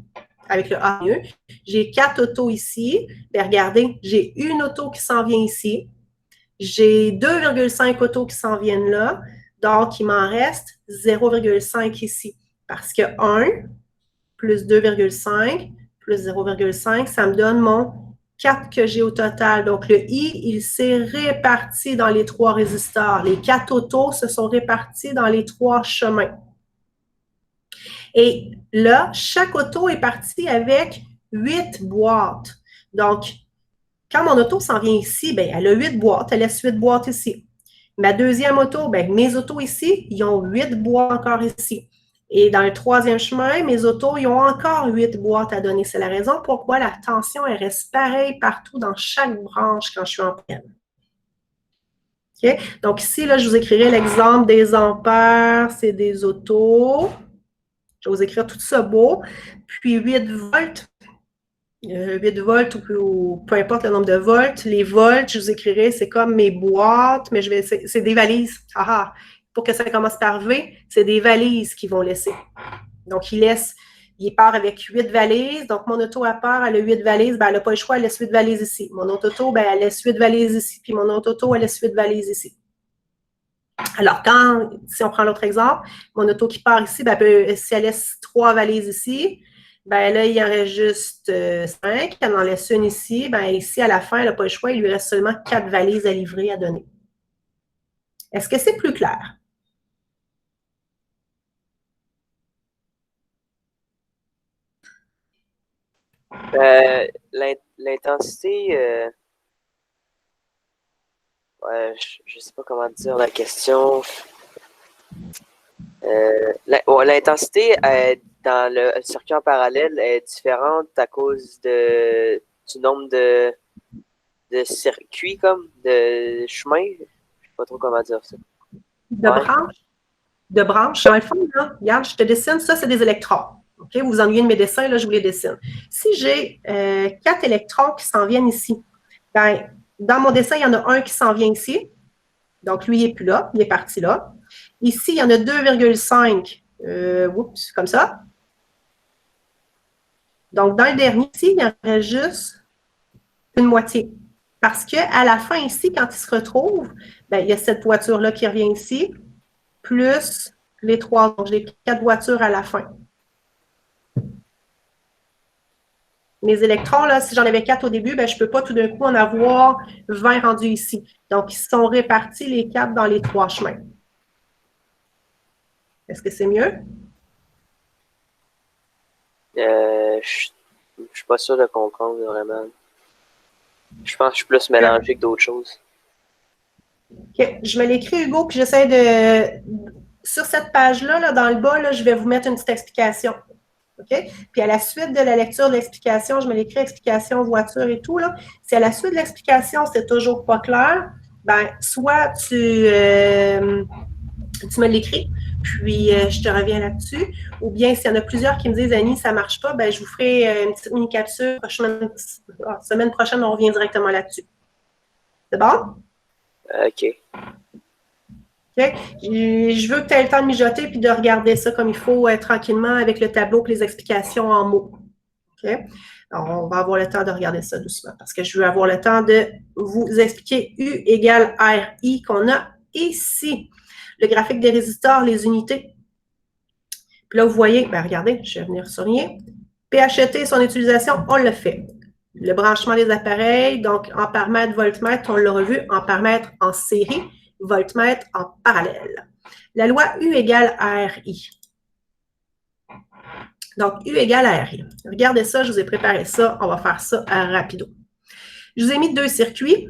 S1: avec le A mieux. J'ai 4 autos ici. Bien, regardez, j'ai une auto qui s'en vient ici. J'ai 2,5 autos qui s'en viennent là. Donc, il m'en reste 0,5 ici. Parce que 1 plus 2,5 plus 0,5, ça me donne mon 4 que j'ai au total. Donc, le I, il s'est réparti dans les 3 résistors. Les 4 autos se sont répartis dans les 3 chemins. Et là, chaque auto est partie avec 8 boîtes. Donc, quand mon auto s'en vient ici, bien, elle a 8 boîtes, elle laisse 8 boîtes ici. Ma deuxième auto, bien, mes autos ici, ils ont 8 boîtes encore ici. Et dans le troisième chemin, mes autos, ils ont encore 8 boîtes à donner. C'est la raison pourquoi la tension, elle reste pareille partout dans chaque branche quand je suis en pleine. Okay? Donc ici, là, je vous écrirai l'exemple des ampères, c'est des autos. Je vais vous écrire tout ça beau. Puis 8 volts. 8 volts ou peu importe le nombre de volts. Les volts, je vous écrirai, c'est comme mes boîtes, mais c'est des valises. Pour que ça commence par V, c'est des valises qu'ils vont laisser. Donc, il part avec 8 valises. Donc, mon auto, à part, elle a 8 valises. Ben, elle n'a pas le choix, elle laisse 8 valises ici. Mon autre auto, ben, elle laisse 8 valises ici. Puis mon autre auto, elle laisse 8 valises ici. Alors, si on prend l'autre exemple, mon auto qui part ici, ben, si elle laisse 3 valises ici, ben là, il y en reste juste 5. Elle en laisse une ici. Ben, ici, à la fin, elle n'a pas le choix. Il lui reste seulement 4 valises à livrer, à donner. Est-ce que c'est plus clair?
S3: L'intensité, ouais, je ne sais pas comment dire la question. L'intensité dans le circuit en parallèle est différente à cause du nombre de circuits, comme, de chemins. Je ne sais pas trop comment dire ça.
S1: De branches? De branches. Dans le fond, là, regarde, je te dessine, ça, c'est des électrons. OK? Vous vous ennuyez de mes dessins, là, je vous les dessine. Si j'ai 4 électrons qui s'en viennent ici, ben, dans mon dessin, il y en a un qui s'en vient ici. Donc, lui, il n'est plus là, il est parti là. Ici, il y en a 2,5, oups, comme ça. Donc, dans le dernier, ici, il y en aurait juste une moitié. Parce qu'à la fin, ici, quand il se retrouve, ben, il y a cette voiture-là qui revient ici, plus les 3. Donc, j'ai 4 voitures à la fin. Mes électrons, là, si j'en avais 4 au début, ben, je ne peux pas tout d'un coup en avoir 20 rendus ici. Donc, ils sont répartis les 4 dans les 3 chemins. Est-ce que c'est mieux?
S3: Je ne suis pas sûr de comprendre vraiment. Je pense que je suis plus mélangé que d'autres choses.
S1: OK. Je me l'écris, Hugo, puis j'essaie de... Sur cette page-là, là, dans le bas, là, je vais vous mettre une petite explication. OK? Puis à la suite de la lecture de l'explication, je me l'écris explication voiture et tout. Là. Si à la suite de l'explication, c'est toujours pas clair, ben soit tu me l'écris, puis je te reviens là-dessus. Ou bien, s'il y en a plusieurs qui me disent, Annie, ça ne marche pas, ben, je vous ferai une petite mini-capsule. Semaine prochaine, on revient directement là-dessus. C'est bon?
S3: OK.
S1: Okay. Je veux que tu aies le temps de mijoter puis de regarder ça comme il faut tranquillement avec le tableau et les explications en mots. Okay. Alors, on va avoir le temps de regarder ça doucement parce que je veux avoir le temps de vous expliquer U égale RI qu'on a ici. Le graphique des résistors, les unités. Puis là, vous voyez, ben regardez, je vais venir souligner. PHET, son utilisation, on le fait. Le branchement des appareils, donc ampèremètre, voltmètre, on l'a revu, ampèremètre en série, voltmètre en parallèle. La loi U égale RI. Donc, U égale RI. Regardez ça, je vous ai préparé ça. On va faire ça rapido. Je vous ai mis deux circuits.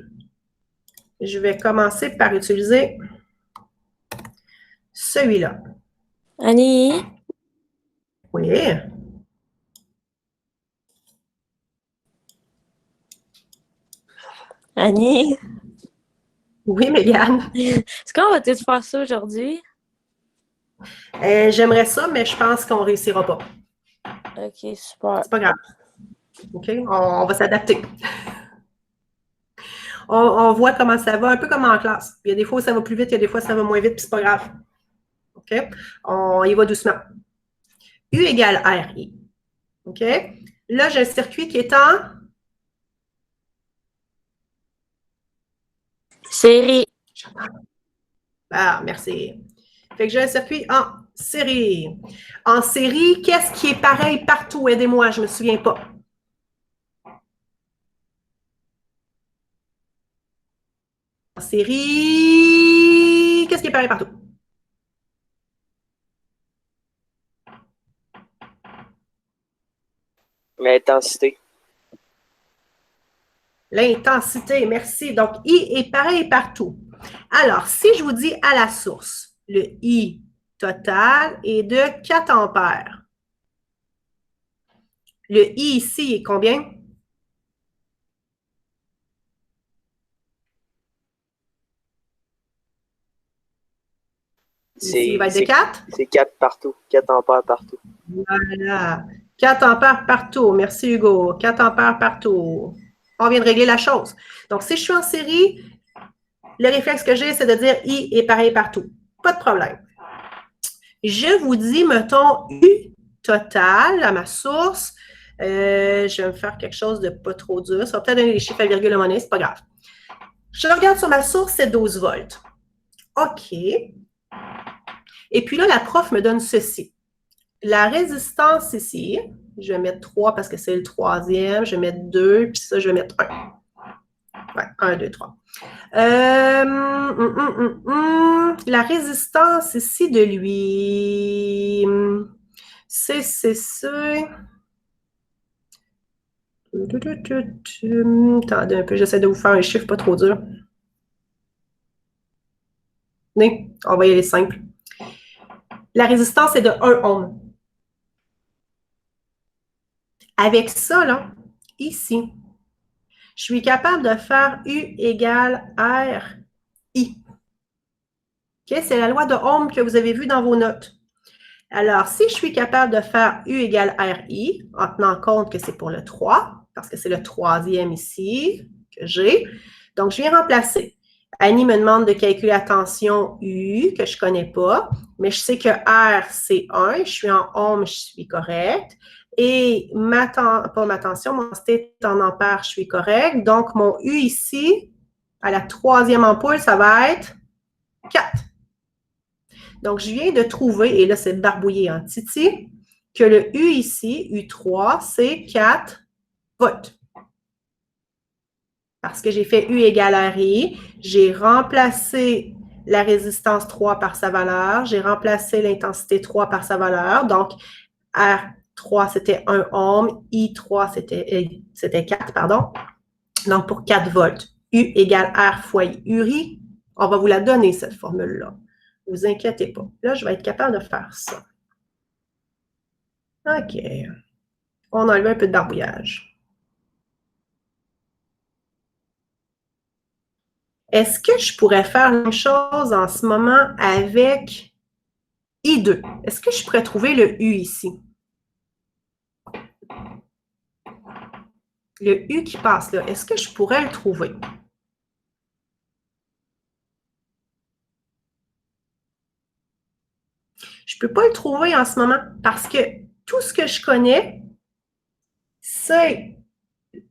S1: Je vais commencer par utiliser celui-là.
S4: Annie?
S1: Oui.
S4: Annie?
S1: Oui, Mégane.
S4: Est-ce qu'on va tout faire ça aujourd'hui?
S1: J'aimerais ça, mais je pense qu'on ne réussira pas.
S4: Ok, super.
S1: C'est pas grave. OK? On va s'adapter. On voit comment ça va, un peu comme en classe. Il y a des fois où ça va plus vite, il y a des fois où ça va moins vite, puis c'est pas grave. OK? On y va doucement. U égale RI. OK? Là, j'ai un circuit qui est en
S4: Série.
S1: Ah, merci. Fait que j'ai un circuit en série. En série, qu'est-ce qui est pareil partout? Aidez-moi, je ne me souviens pas. En série, qu'est-ce qui est pareil partout?
S3: L'intensité.
S1: L'intensité, merci. Donc, I est pareil partout. Alors, si je vous dis à la source, le I total est de 4 ampères. Le I ici est combien? Ici, il va être de 4?
S3: C'est 4 partout. 4 ampères partout.
S1: Voilà. 4 ampères partout. Merci, Hugo. 4 ampères partout. On vient de régler la chose. Donc, si je suis en série, le réflexe que j'ai, c'est de dire I est pareil partout. Pas de problème. Je vous dis, mettons, U total à ma source. Je vais me faire quelque chose de pas trop dur. Ça va peut-être donner les chiffres à virgule à monnaie, c'est pas grave. Je regarde sur ma source, c'est 12 volts. OK. Et puis là, la prof me donne ceci. La résistance ici, je vais mettre 3 parce que c'est le troisième. Je vais mettre 2, puis ça, je vais mettre 1. Ouais, 1, 2, 3. La résistance ici de lui, c'est. Attendez un peu, j'essaie de vous faire un chiffre pas trop dur. Oui, on va y aller simple. La résistance est de 1 ohm. Avec ça, là, ici, je suis capable de faire U égale RI. Okay? C'est la loi de Ohm que vous avez vue dans vos notes. Alors, si je suis capable de faire U égale RI, en tenant compte que c'est pour le 3, parce que c'est le troisième ici que j'ai, donc je viens remplacer. Annie me demande de calculer la tension U, que je ne connais pas, mais je sais que R, c'est 1, je suis en ohm, je suis correct. Et pas ma tension, mon state en ampère, je suis correct. Donc, mon U ici, à la troisième ampoule, ça va être 4. Donc, je viens de trouver, et là, c'est barbouillé en titi, que le U ici, U3, c'est 4 volts. Parce que j'ai fait U égale RI, j'ai remplacé la résistance 3 par sa valeur, j'ai remplacé l'intensité 3 par sa valeur. Donc, R3, c'était 1 ohm, I3, c'était 4, pardon. Donc, pour 4 volts, U égale R fois URI, on va vous la donner, cette formule-là. Ne vous inquiétez pas. Là, je vais être capable de faire ça. OK. On a enlevé un peu de barbouillage. Est-ce que je pourrais faire la même chose en ce moment avec I2? Est-ce que je pourrais trouver le U ici? Le U qui passe là, est-ce que je pourrais le trouver? Je ne peux pas le trouver en ce moment parce que tout ce que je connais, c'est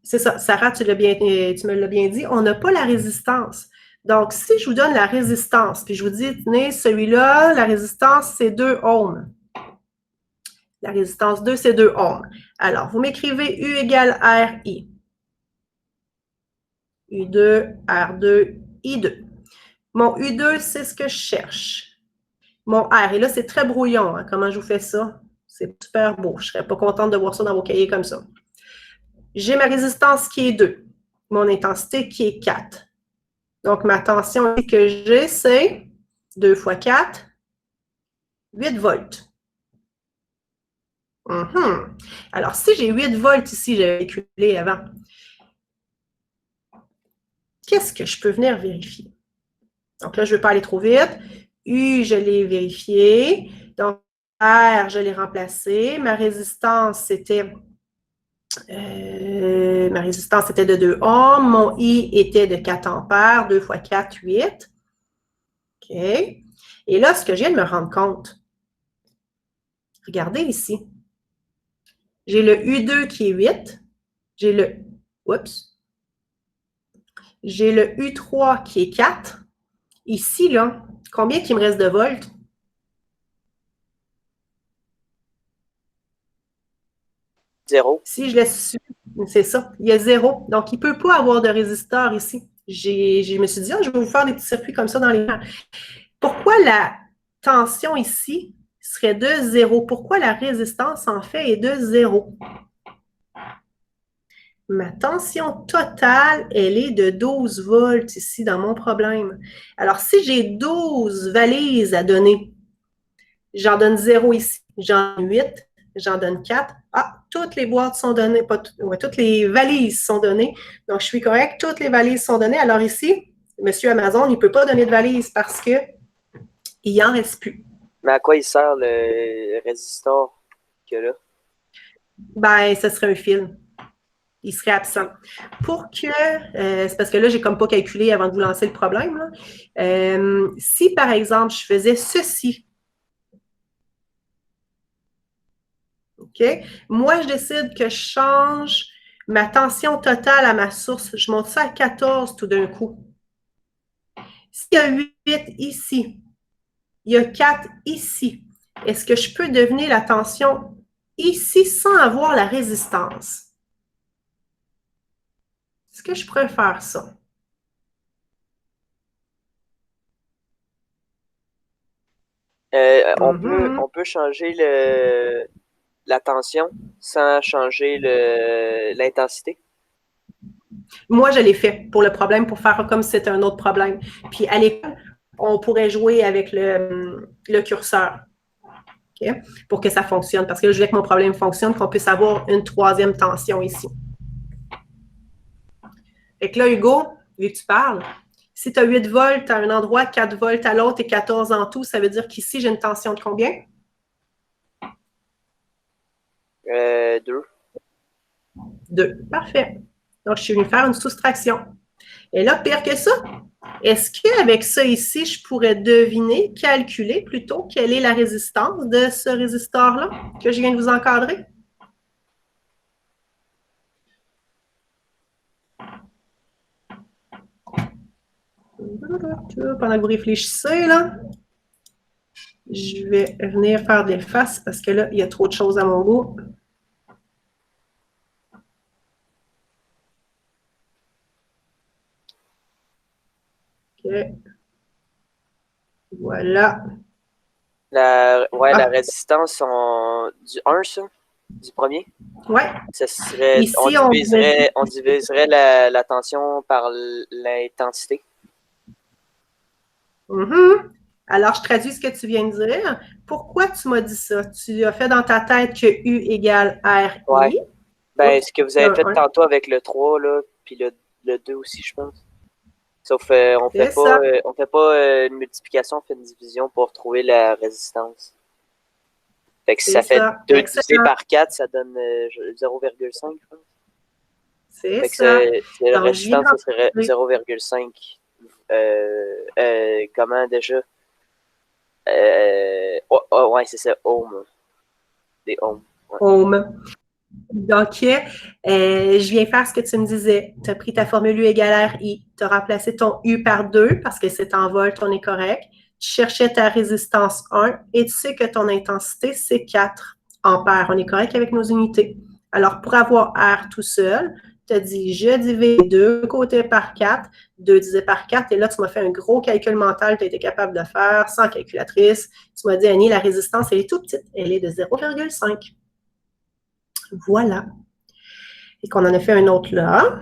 S1: ça. Sarah, tu me l'as bien dit, on n'a pas la résistance. Donc, si je vous donne la résistance, puis je vous dis, tenez, celui-là, la résistance, c'est 2 ohms. La résistance 2, c'est 2 ohms. Alors, vous m'écrivez U égale RI. U2, R2, I2. Mon U2, c'est ce que je cherche. mon R. Et là, c'est très brouillon, hein, comment je vous fais ça. C'est super beau. Je ne serais pas contente de voir ça dans vos cahiers comme ça. J'ai ma résistance qui est 2. Mon intensité qui est 4. Donc, ma tension que j'ai, c'est 2 fois 4, 8 volts. Alors, si j'ai 8 volts ici, j'avais calculé avant, qu'est-ce que je peux venir vérifier? Donc là, je ne veux pas aller trop vite. U, je l'ai vérifié. Donc, R, je l'ai remplacé. Ma résistance, c'était de 2 ohms. Mon I était de 4 ampères. 2 fois 4, 8. OK. Et là, ce que je viens de me rendre compte, regardez ici. J'ai le U2 qui est 8. J'ai le U3 qui est 4. Ici, là, combien il me reste de volts?
S3: 0.
S1: Si je laisse c'est ça, il y a 0. Donc, il ne peut pas avoir de résisteur ici. Je me suis dit, je vais vous faire des petits circuits comme ça dans les mains. Pourquoi la tension ici serait de 0? Pourquoi la résistance, en fait, est de 0? Ma tension totale, elle est de 12 volts ici dans mon problème. Alors, si j'ai 12 valises à donner, j'en donne 0 ici, j'en donne 8, j'en donne 4. Ah, toutes les boîtes sont données, toutes les valises sont données. Donc, je suis correcte, toutes les valises sont données. Alors ici, Monsieur Amazon, il ne peut pas donner de valise parce qu'il n'en reste plus.
S3: Mais à quoi il sert le résistor que là? Ben,
S1: ce serait un fil. Il serait absent. Pour que, c'est parce que là, j'ai comme pas calculé avant de vous lancer le problème. Là. Si, par exemple, je faisais ceci, OK? Moi, je décide que je change ma tension totale à ma source. Je monte ça à 14 tout d'un coup. S'il y a 8 ici, il y a 4 ici, est-ce que je peux deviner la tension ici sans avoir la résistance? Est-ce que je pourrais faire ça?
S3: On peut changer la tension sans changer l'intensité?
S1: Moi, je l'ai fait pour le problème, pour faire comme si c'était un autre problème. Puis à l'école, on pourrait jouer avec le curseur. Okay? Pour que ça fonctionne. Parce que je veux que mon problème fonctionne, qu'on puisse avoir une troisième tension ici. Fait que là, Hugo, vu que tu parles, si tu as 8 volts à un endroit, 4 volts à l'autre et 14 en tout, ça veut dire qu'ici, j'ai une tension de combien?
S3: 2.
S1: 2. Parfait. Donc, je suis venue faire une soustraction. Et là, pire que ça, est-ce qu'avec ça ici, je pourrais deviner, calculer plutôt, quelle est la résistance de ce résistor-là que je viens de vous encadrer? Pendant que vous réfléchissez, là, je vais venir faire des faces parce que là, il y a trop de choses à mon goût. OK. Voilà.
S3: La résistance du 1, ça? Du premier?
S1: Oui.
S3: Ça serait,
S1: ici,
S3: on diviserait la tension par l'intensité.
S1: Alors, je traduis ce que tu viens de dire. Pourquoi tu m'as dit ça? Tu as fait dans ta tête que U égale RI.
S3: Ouais. Ben, ce que vous avez fait tantôt avec le 3, là, puis le 2 aussi, je pense. Sauf on fait pas une multiplication, on fait une division pour trouver la résistance. Fait que si ça fait 2 divisé par 4, ça donne 0,5, je pense.
S1: C'est ça.
S3: La résistance, ça serait 0,5. Comment déjà? Ouais, c'est ça, ohm. Des ohms. Ouais.
S1: Ohm. Donc, je viens faire ce que tu me disais. Tu as pris ta formule U égale RI. Tu as remplacé ton U par 2 parce que c'est en volts, on est correct. Tu cherchais ta résistance 1 et tu sais que ton intensité, c'est 4 ampères. On est correct avec nos unités. Alors, pour avoir R tout seul, tu as dit je divise 2 côtés par 4, 2 divisé par 4, et là, tu m'as fait un gros calcul mental, tu as été capable de faire sans calculatrice. Tu m'as dit, Annie, la résistance, elle est toute petite, elle est de 0,5. Voilà. Et qu'on en a fait un autre là.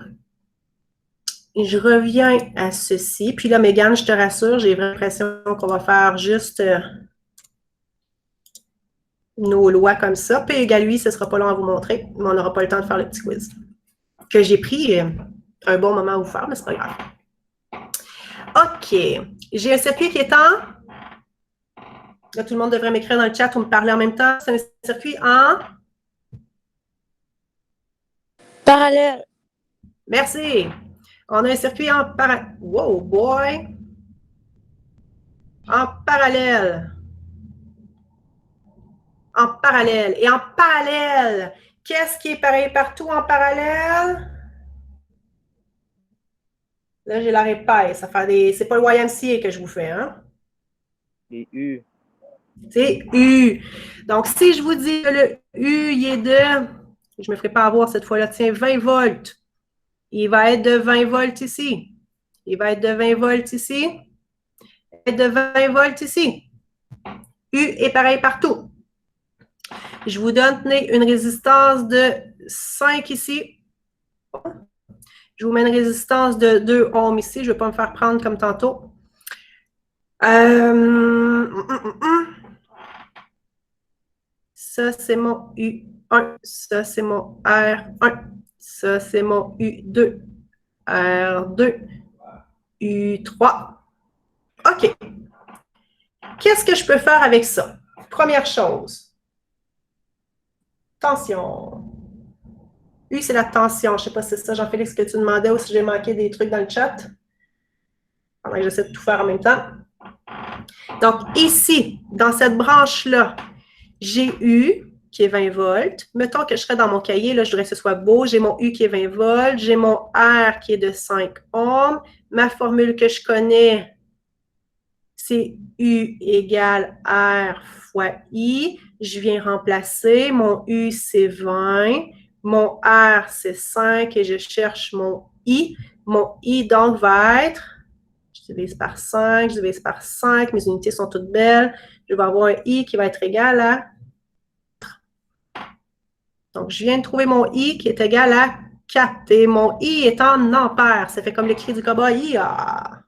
S1: Et je reviens à ceci. Puis là, Mégane, je te rassure, j'ai l'impression qu'on va faire juste nos lois comme ça. P égale 8, ce ne sera pas long à vous montrer, mais on n'aura pas le temps de faire le petit quiz. Que j'ai pris un bon moment à vous faire, mais c'est pas grave. OK. J'ai un circuit qui est en... Là, tout le monde devrait m'écrire dans le chat ou me parler en même temps. C'est un circuit en...
S4: Parallèle.
S1: Merci. On a un circuit en parallèle. Wow, boy! En parallèle. En parallèle. Et en parallèle, qu'est-ce qui est pareil partout en parallèle? Là, j'ai la répète. Ça fait des... C'est pas le YMCA que je vous fais, hein?
S5: Les U.
S1: C'est U. Donc, si je vous dis que le U, il est de... Je ne me ferai pas avoir cette fois-là. Tiens, 20 volts. Il va être de 20 volts ici. Il va être de 20 volts ici. Il va être de 20 volts ici. U est pareil partout. Je vous donne une résistance de 5 ici. Je vous mets une résistance de 2 ohms ici. Je ne vais pas me faire prendre comme tantôt. Ça, c'est mon U1. Ça, c'est mon R1. Ça, c'est mon U2. R2. U3. OK. Qu'est-ce que je peux faire avec ça? Première chose. Tension. U, c'est la tension. Je ne sais pas si c'est ça, Jean-Félix, que tu demandais ou si j'ai manqué des trucs dans le chat. Pendant que j'essaie de tout faire en même temps. Donc, ici, dans cette branche-là, j'ai U qui est 20 volts. Mettons que je serais dans mon cahier, là, je voudrais que ce soit beau. J'ai mon U qui est 20 volts. J'ai mon R qui est de 5 ohms. Ma formule que je connais, c'est U égale R fois I. Je viens remplacer. Mon U, c'est 20. Mon R, c'est 5 et je cherche mon I. Mon I, donc, va être, je divise par 5, je divise par 5. Mes unités sont toutes belles. Je vais avoir un I qui va être égal à... Donc, je viens de trouver mon I qui est égal à 4. Et mon I est en ampères. Ça fait comme le cri du cowboy. IA!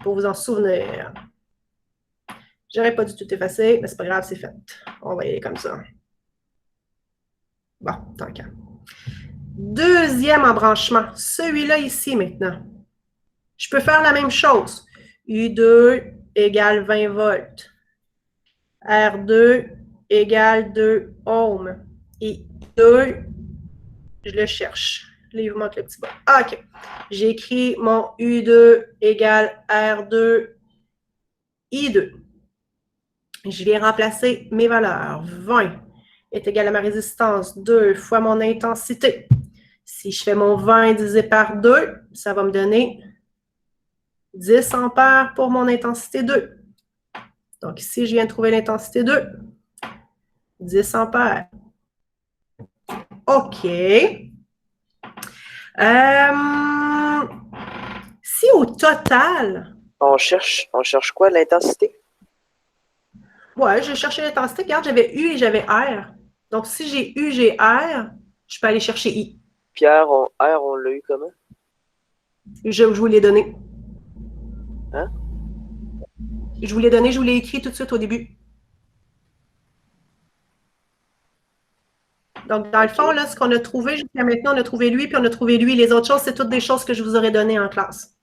S1: Pour vous en souvenir. Je n'aurais pas du tout effacé, mais c'est pas grave, c'est fait. On va y aller comme ça. Bon, tant qu'à. Deuxième embranchement. Celui-là ici maintenant. Je peux faire la même chose. U2 égale 20 volts. R2 égale 2 ohms. Et 2, je le cherche. Là, il vous manque le petit bas. Ah, OK. J'ai écrit mon U2 égale R2 I2. Je viens remplacer mes valeurs. 20 est égal à ma résistance 2 fois mon intensité. Si je fais mon 20 divisé par 2, ça va me donner 10 ampères pour mon intensité 2. Donc ici, je viens de trouver l'intensité 2. 10 ampères. OK. Si au total...
S3: On cherche quoi, l'intensité?
S1: Ouais, j'ai cherché l'intensité. Regarde, j'avais U et j'avais R. Donc, si j'ai U, j'ai R, je peux aller chercher I.
S3: Puis R, on l'a eu comment?
S1: Je vous l'ai donné.
S3: Hein?
S1: Je vous l'ai donné, je vous l'ai écrit tout de suite au début. Donc, dans le fond, là, ce qu'on a trouvé jusqu'à maintenant, on a trouvé lui, puis on a trouvé lui. Les autres choses, c'est toutes des choses que je vous aurais données en classe.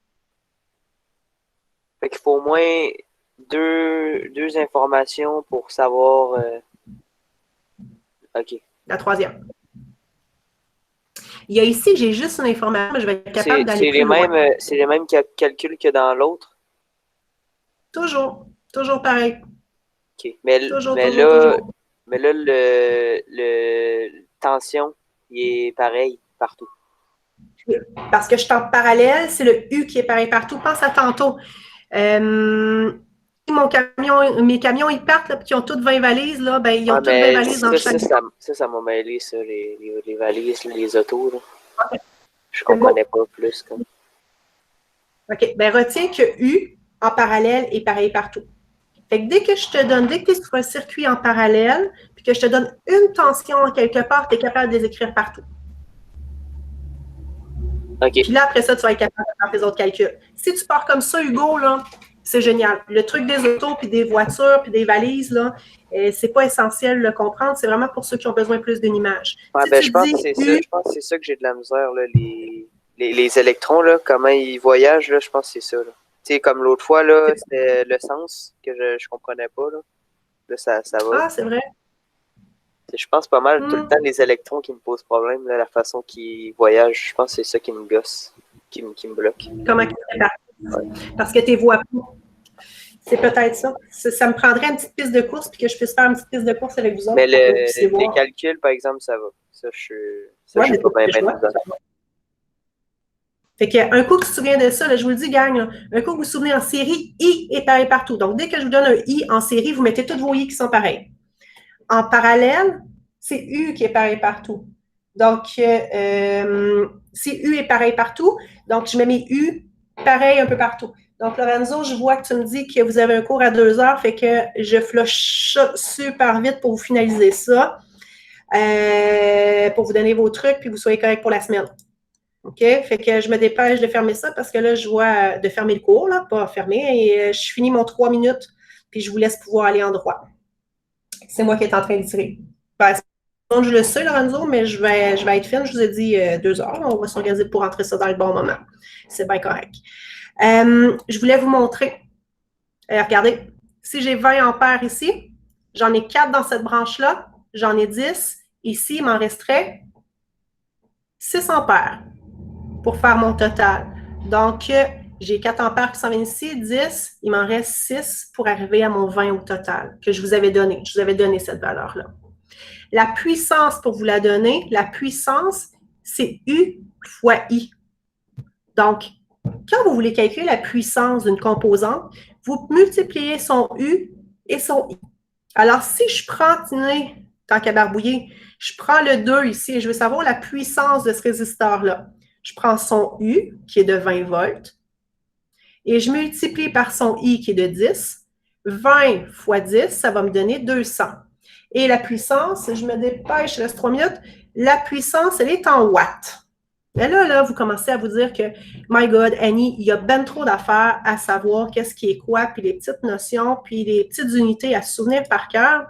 S3: Fait qu'il faut au moins deux informations pour savoir... OK.
S1: La troisième. Il y a ici, j'ai juste une information, mais je vais être capable d'aller plus loin.
S3: C'est les mêmes calculs que dans l'autre?
S1: Toujours. Toujours pareil.
S3: OK. Mais là, le tension, il est pareil partout.
S1: Parce que je suis en parallèle, c'est le U qui est pareil partout. Pense à tantôt. Mes camions, ils partent, là, puis ils ont toutes 20 valises, là, ben, ils ont toutes 20 valises dans chaque...
S3: Ça m'a mêlé, ça, les valises, les autos, là. Je comprenais pas plus. Comme...
S1: OK. Ben, retiens que U en parallèle est pareil partout. Fait que dès que tu es sur un circuit en parallèle, puis que je te donne une tension quelque part, tu es capable de les écrire partout.
S3: Okay.
S1: Puis là, après ça, tu vas être capable de faire tes autres calculs. Si tu pars comme ça, Hugo, là, c'est génial. Le truc des autos, puis des voitures, puis des valises, là, c'est pas essentiel de le comprendre. C'est vraiment pour ceux qui ont besoin plus d'une image.
S3: Ouais,
S1: Si
S3: ben, je pense que c'est ça que j'ai de la misère, là, les électrons, là, comment ils voyagent, là, je pense que c'est ça. Tu sais, comme l'autre fois, là, c'était le sens que je comprenais pas. Là, ça va.
S1: Ah, c'est vrai.
S3: Je pense pas mal tout le temps les électrons qui me posent problème, là, la façon qu'ils voyagent. Je pense que c'est ça qui me gosse, qui me bloque.
S1: Comment tu fais parce que tu vois pas. C'est peut-être ça. Ça me prendrait une petite piste de course puis que je puisse faire une petite piste de course avec vous autres.
S3: Mais les calculs, par exemple, ça va. Ça, je suis pas bien dedans.
S1: Fait qu'un coup que tu te souviens de ça, là, je vous le dis, gang, là, un coup que vous vous souvenez en série, I est pareil partout. Donc, dès que je vous donne un I en série, vous mettez tous vos I qui sont pareils. En parallèle, c'est U qui est pareil partout. Donc, si U est pareil partout, donc je mets mes U pareil un peu partout. Donc, Lorenzo, je vois que tu me dis que vous avez un cours à 2 heures, fait que je flush ça super vite pour vous finaliser ça, pour vous donner vos trucs, puis vous soyez correct pour la semaine. OK? Fait que je me dépêche de fermer ça parce que là, je vois de fermer le cours, là, pas fermer, et je finis mon 3 minutes, puis je vous laisse pouvoir aller en droit. C'est moi qui est en train de tirer. Ben, je le sais, Lorenzo, mais je vais être fine. Je vous ai dit 2 heures. On va s'organiser pour rentrer ça dans le bon moment. C'est bien correct. Je voulais vous montrer. Regardez, si j'ai 20 ampères ici, j'en ai 4 dans cette branche-là, j'en ai 10. Ici, il m'en resterait 6 ampères pour faire mon total. Donc, j'ai 4 ampères qui s'en viennent ici, 10, il m'en reste 6 pour arriver à mon 20 au total que je vous avais donné. Je vous avais donné cette valeur-là. La puissance, pour vous la donner, la puissance, c'est U fois I. Donc, quand vous voulez calculer la puissance d'une composante, vous multipliez son U et son I. Alors, si je prends, tant qu'à barbouiller, je prends le 2 ici et je veux savoir la puissance de ce résisteur-là. Je prends son U, qui est de 20 volts, et je multiplie par son I, qui est de 10. 20 fois 10, ça va me donner 200. Et la puissance, je me dépêche, je laisse 3 minutes, la puissance, elle est en watts. Mais là, vous commencez à vous dire que, my God, Annie, il y a ben trop d'affaires à savoir qu'est-ce qui est quoi, puis les petites notions, puis les petites unités à se souvenir par cœur.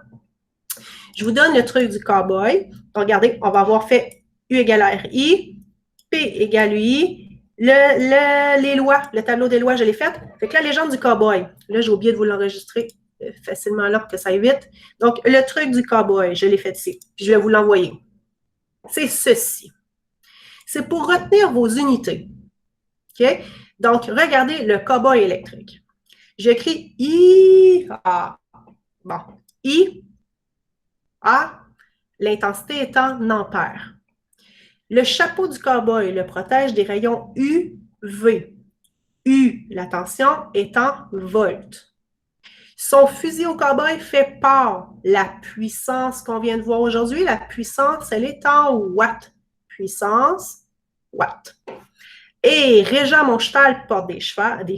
S1: Je vous donne le truc du cowboy. Donc, regardez, on va avoir fait U égale RI, P égale UI, les lois, le tableau des lois, je l'ai fait. Fait que la légende du cowboy, là, j'ai oublié de vous l'enregistrer facilement là pour que ça aille vite. Donc, le truc du cowboy, je l'ai fait ici. Puis je vais vous l'envoyer. C'est ceci. C'est pour retenir vos unités. OK? Donc, regardez le cowboy électrique. J'écris IA. Bon, IA, l'intensité est en ampères. Le chapeau du cowboy le protège des rayons UV. U, la tension, est en volts. Son fusil au cow-boy fait part. La puissance qu'on vient de voir aujourd'hui, la puissance, elle est en watts. Puissance, watts. Et Régent, mon cheval, porte des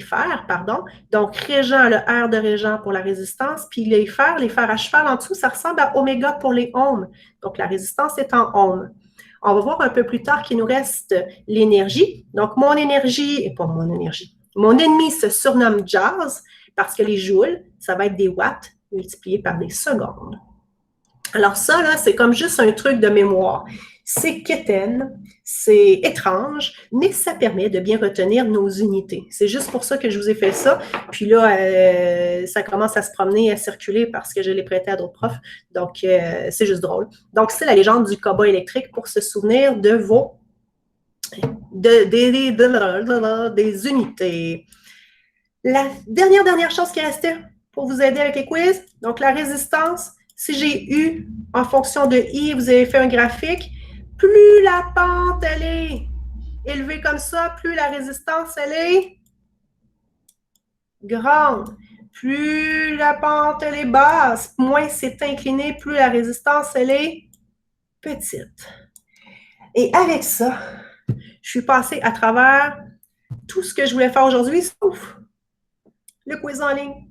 S1: fers, pardon. Donc, Régent, le R de Régent pour la résistance, puis les fers à cheval en dessous, ça ressemble à oméga pour les ohms. Donc, la résistance est en ohms. On va voir un peu plus tard qu'il nous reste l'énergie. Donc, mon énergie, et pas mon énergie, mon ennemi se surnomme Jazz parce que les joules, ça va être des watts multipliés par des secondes. Alors ça, là, c'est comme juste un truc de mémoire. C'est quétaine, c'est étrange, mais ça permet de bien retenir nos unités. C'est juste pour ça que je vous ai fait ça. Puis là, ça commence à se promener et à circuler parce que je l'ai prêté à d'autres profs. Donc, c'est juste drôle. Donc, c'est la légende du cowboy électrique pour se souvenir de vos des unités. La dernière chose qui restait pour vous aider avec les quiz, donc la résistance, si j'ai eu en fonction de I, vous avez fait un graphique, plus la pente, elle est élevée comme ça, plus la résistance, elle est grande. Plus la pente, elle est basse, moins c'est incliné, plus la résistance, elle est petite. Et avec ça, je suis passée à travers tout ce que je voulais faire aujourd'hui, sauf le quiz en ligne.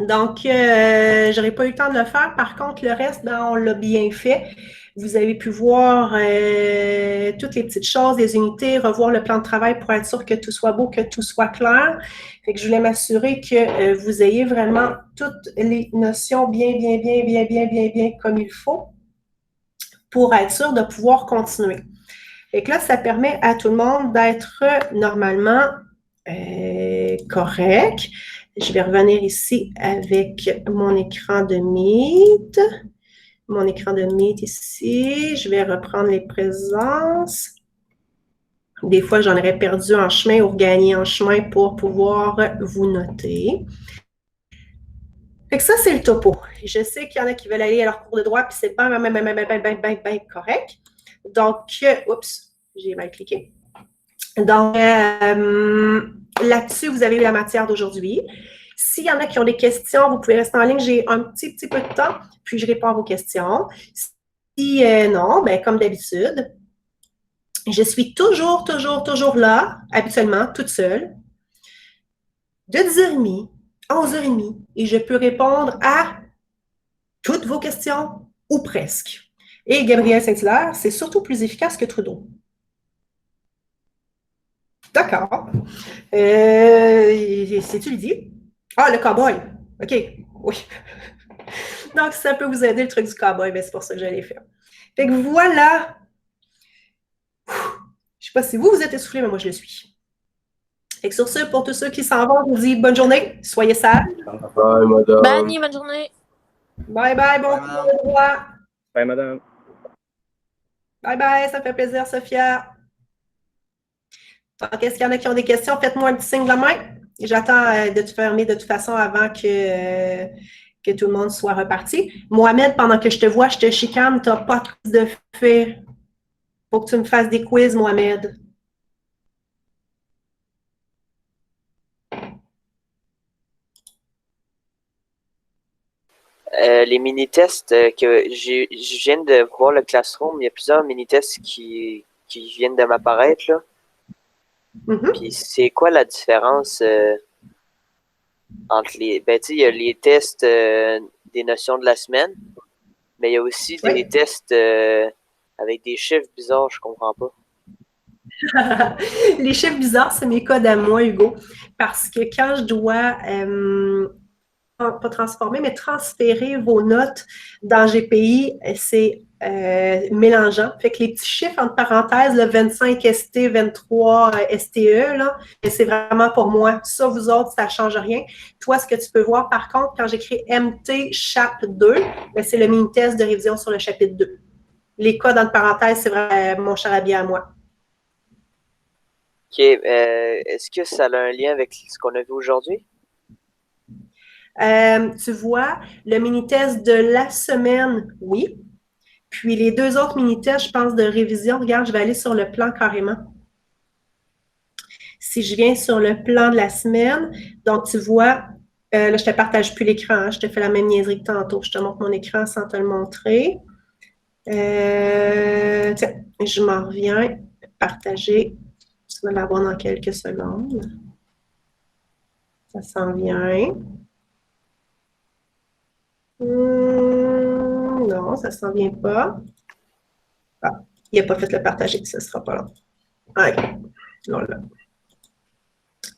S1: Donc, je n'aurais pas eu le temps de le faire. Par contre, le reste, ben, on l'a bien fait. Vous avez pu voir toutes les petites choses, les unités, revoir le plan de travail pour être sûr que tout soit beau, que tout soit clair. Fait que je voulais m'assurer que vous ayez vraiment toutes les notions bien comme il faut pour être sûr de pouvoir continuer. Fait que là, ça permet à tout le monde d'être normalement correct. Je vais revenir ici avec mon écran de Meet. Mon écran de Meet ici. Je vais reprendre les présences. Des fois, j'en aurais perdu en chemin ou regagné en chemin pour pouvoir vous noter. Fait que ça, c'est le topo. Je sais qu'il y en a qui veulent aller à leur cours de droit, puis c'est bien correct. Donc, oups, j'ai mal cliqué. Donc, là-dessus, vous avez la matière d'aujourd'hui. S'il y en a qui ont des questions, vous pouvez rester en ligne. J'ai un petit peu de temps, puis je réponds à vos questions. Si non, ben, comme d'habitude, je suis toujours là, habituellement, toute seule, de 10h30 à 11h30, et je peux répondre à toutes vos questions, ou presque. Et Gabriel Saint-Hilaire, c'est surtout plus efficace que Trudeau. D'accord. C'est-tu Lydie? Ah, le cow-boy. OK, oui. Donc, ça peut vous aider, le truc du cow-boy, ben, c'est pour ça que j'allais faire. Fait que voilà. Je ne sais pas si vous êtes essoufflés, mais moi, je le suis. Fait que sur ce, pour tous ceux qui s'en vont, je vous dis bonne journée, soyez sages.
S2: Bye, madame.
S4: Bye, Annie, bonne journée.
S1: Bye, bon cours de droit.
S5: Bye, madame.
S1: Bye, ça fait plaisir, Sophia. Donc, est-ce qu'il y en a qui ont des questions? Faites-moi un petit signe de la main. J'attends de te fermer de toute façon avant que tout le monde soit reparti. Mohamed, pendant que je te vois, je te chicane, tu n'as pas de quiz de faire. Il faut que tu me fasses des quiz, Mohamed.
S3: Les mini-tests que je viens de voir le Classroom, il y a plusieurs mini-tests qui viennent de m'apparaître, là. Puis c'est quoi la différence entre les... Ben, tu sais, il y a les tests des notions de la semaine, mais il y a aussi des tests avec des chiffres bizarres, je comprends pas.
S1: Les chiffres bizarres, c'est mes codes à moi, Hugo, parce que quand je dois... pas transformer, mais transférer vos notes dans GPI, c'est mélangeant. Fait que les petits chiffres entre parenthèses, le 25 ST, 23 STE, là, c'est vraiment pour moi. Ça, vous autres, ça ne change rien. Toi, ce que tu peux voir, par contre, quand j'écris MT Chap 2, c'est le mini-test de révision sur le chapitre 2. Les codes entre parenthèses, c'est vraiment mon charabia à moi.
S3: OK. Est-ce que ça a un lien avec ce qu'on a vu aujourd'hui?
S1: Tu vois, le mini-test de la semaine, oui. Puis les deux autres mini-tests, je pense, de révision, regarde, je vais aller sur le plan carrément. Si je viens sur le plan de la semaine, donc tu vois, là, je ne te partage plus l'écran, hein, je te fais la même niaiserie que tantôt. Je te montre mon écran sans te le montrer. Tiens, je m'en reviens. Partager. Tu vas l'avoir dans quelques secondes. Ça s'en vient. Non, ça ne s'en vient pas. Ah, il n'a pas fait le partager, ça ne sera pas long. OK. Là.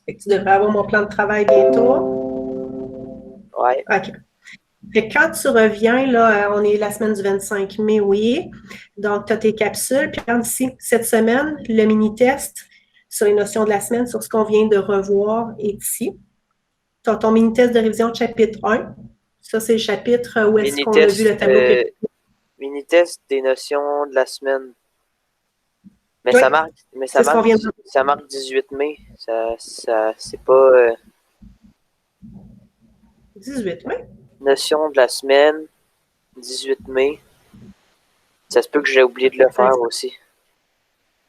S1: Fait que tu devrais avoir mon plan de travail bientôt.
S3: Ouais.
S1: OK. Fait que quand tu reviens, là, on est la semaine du 25 mai, oui. Donc, tu as tes capsules. Puis, regarde ici, cette semaine, le mini-test sur les notions de la semaine, sur ce qu'on vient de revoir, est ici. Tu as ton mini-test de révision chapitre 1. Ça, c'est le chapitre où est-ce qu'on a vu le tableau.
S3: Mini-test des notions de la semaine. Mais
S1: oui.
S3: ça marque 18 mai. C'est pas...
S1: 18 mai?
S3: Notion de la semaine, 18 mai. Ça se peut que j'ai oublié de le faire aussi.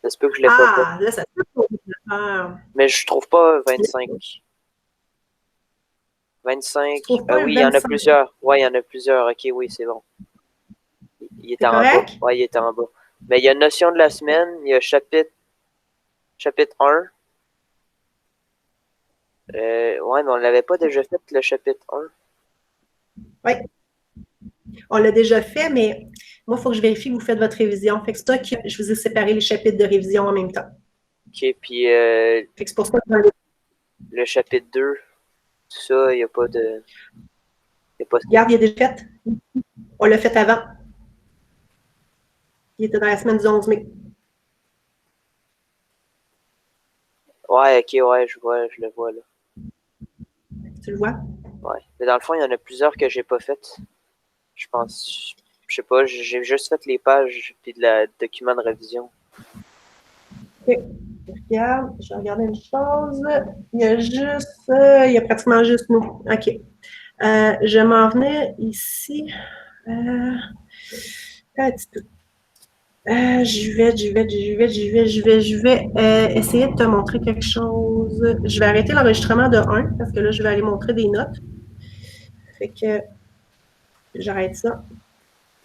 S3: Ça se peut que je l'ai pas fait.
S1: Ah, là, ça se peut que je le faire.
S3: Mais je trouve pas 25. 25. Oui, il y en a plusieurs. Ouais, il y en a plusieurs. OK, oui, c'est bon. Il était en bas. Ouais, il était en bas. Mais il y a notion de la semaine, il y a chapitre 1. Ouais, mais on l'avait pas déjà fait, le chapitre 1.
S1: Oui. On l'a déjà fait, mais moi, il faut que je vérifie que vous faites votre révision. Fait que c'est ça que je vous ai séparé les chapitres de révision en même temps.
S3: OK, puis
S1: Fait que c'est pour ça que
S3: le chapitre 2, tout ça, il n'y a pas de...
S1: regarde, il est déjà fait. On l'a fait avant. Il était dans la semaine du 11 mai.
S3: Ouais, OK, ouais, je le vois, là.
S1: Tu le vois?
S3: Ouais. Mais dans le fond, il y en a plusieurs que j'ai pas faites. Je pense... Je sais pas, j'ai juste fait les pages puis de la document de révision.
S1: OK. Regarde, je vais regarder une chose. Il y a pratiquement juste nous. OK. Je m'en venais ici. Un petit peu. Je vais essayer de te montrer quelque chose. Je vais arrêter l'enregistrement de 1 parce que là, je vais aller montrer des notes. Fait que j'arrête ça.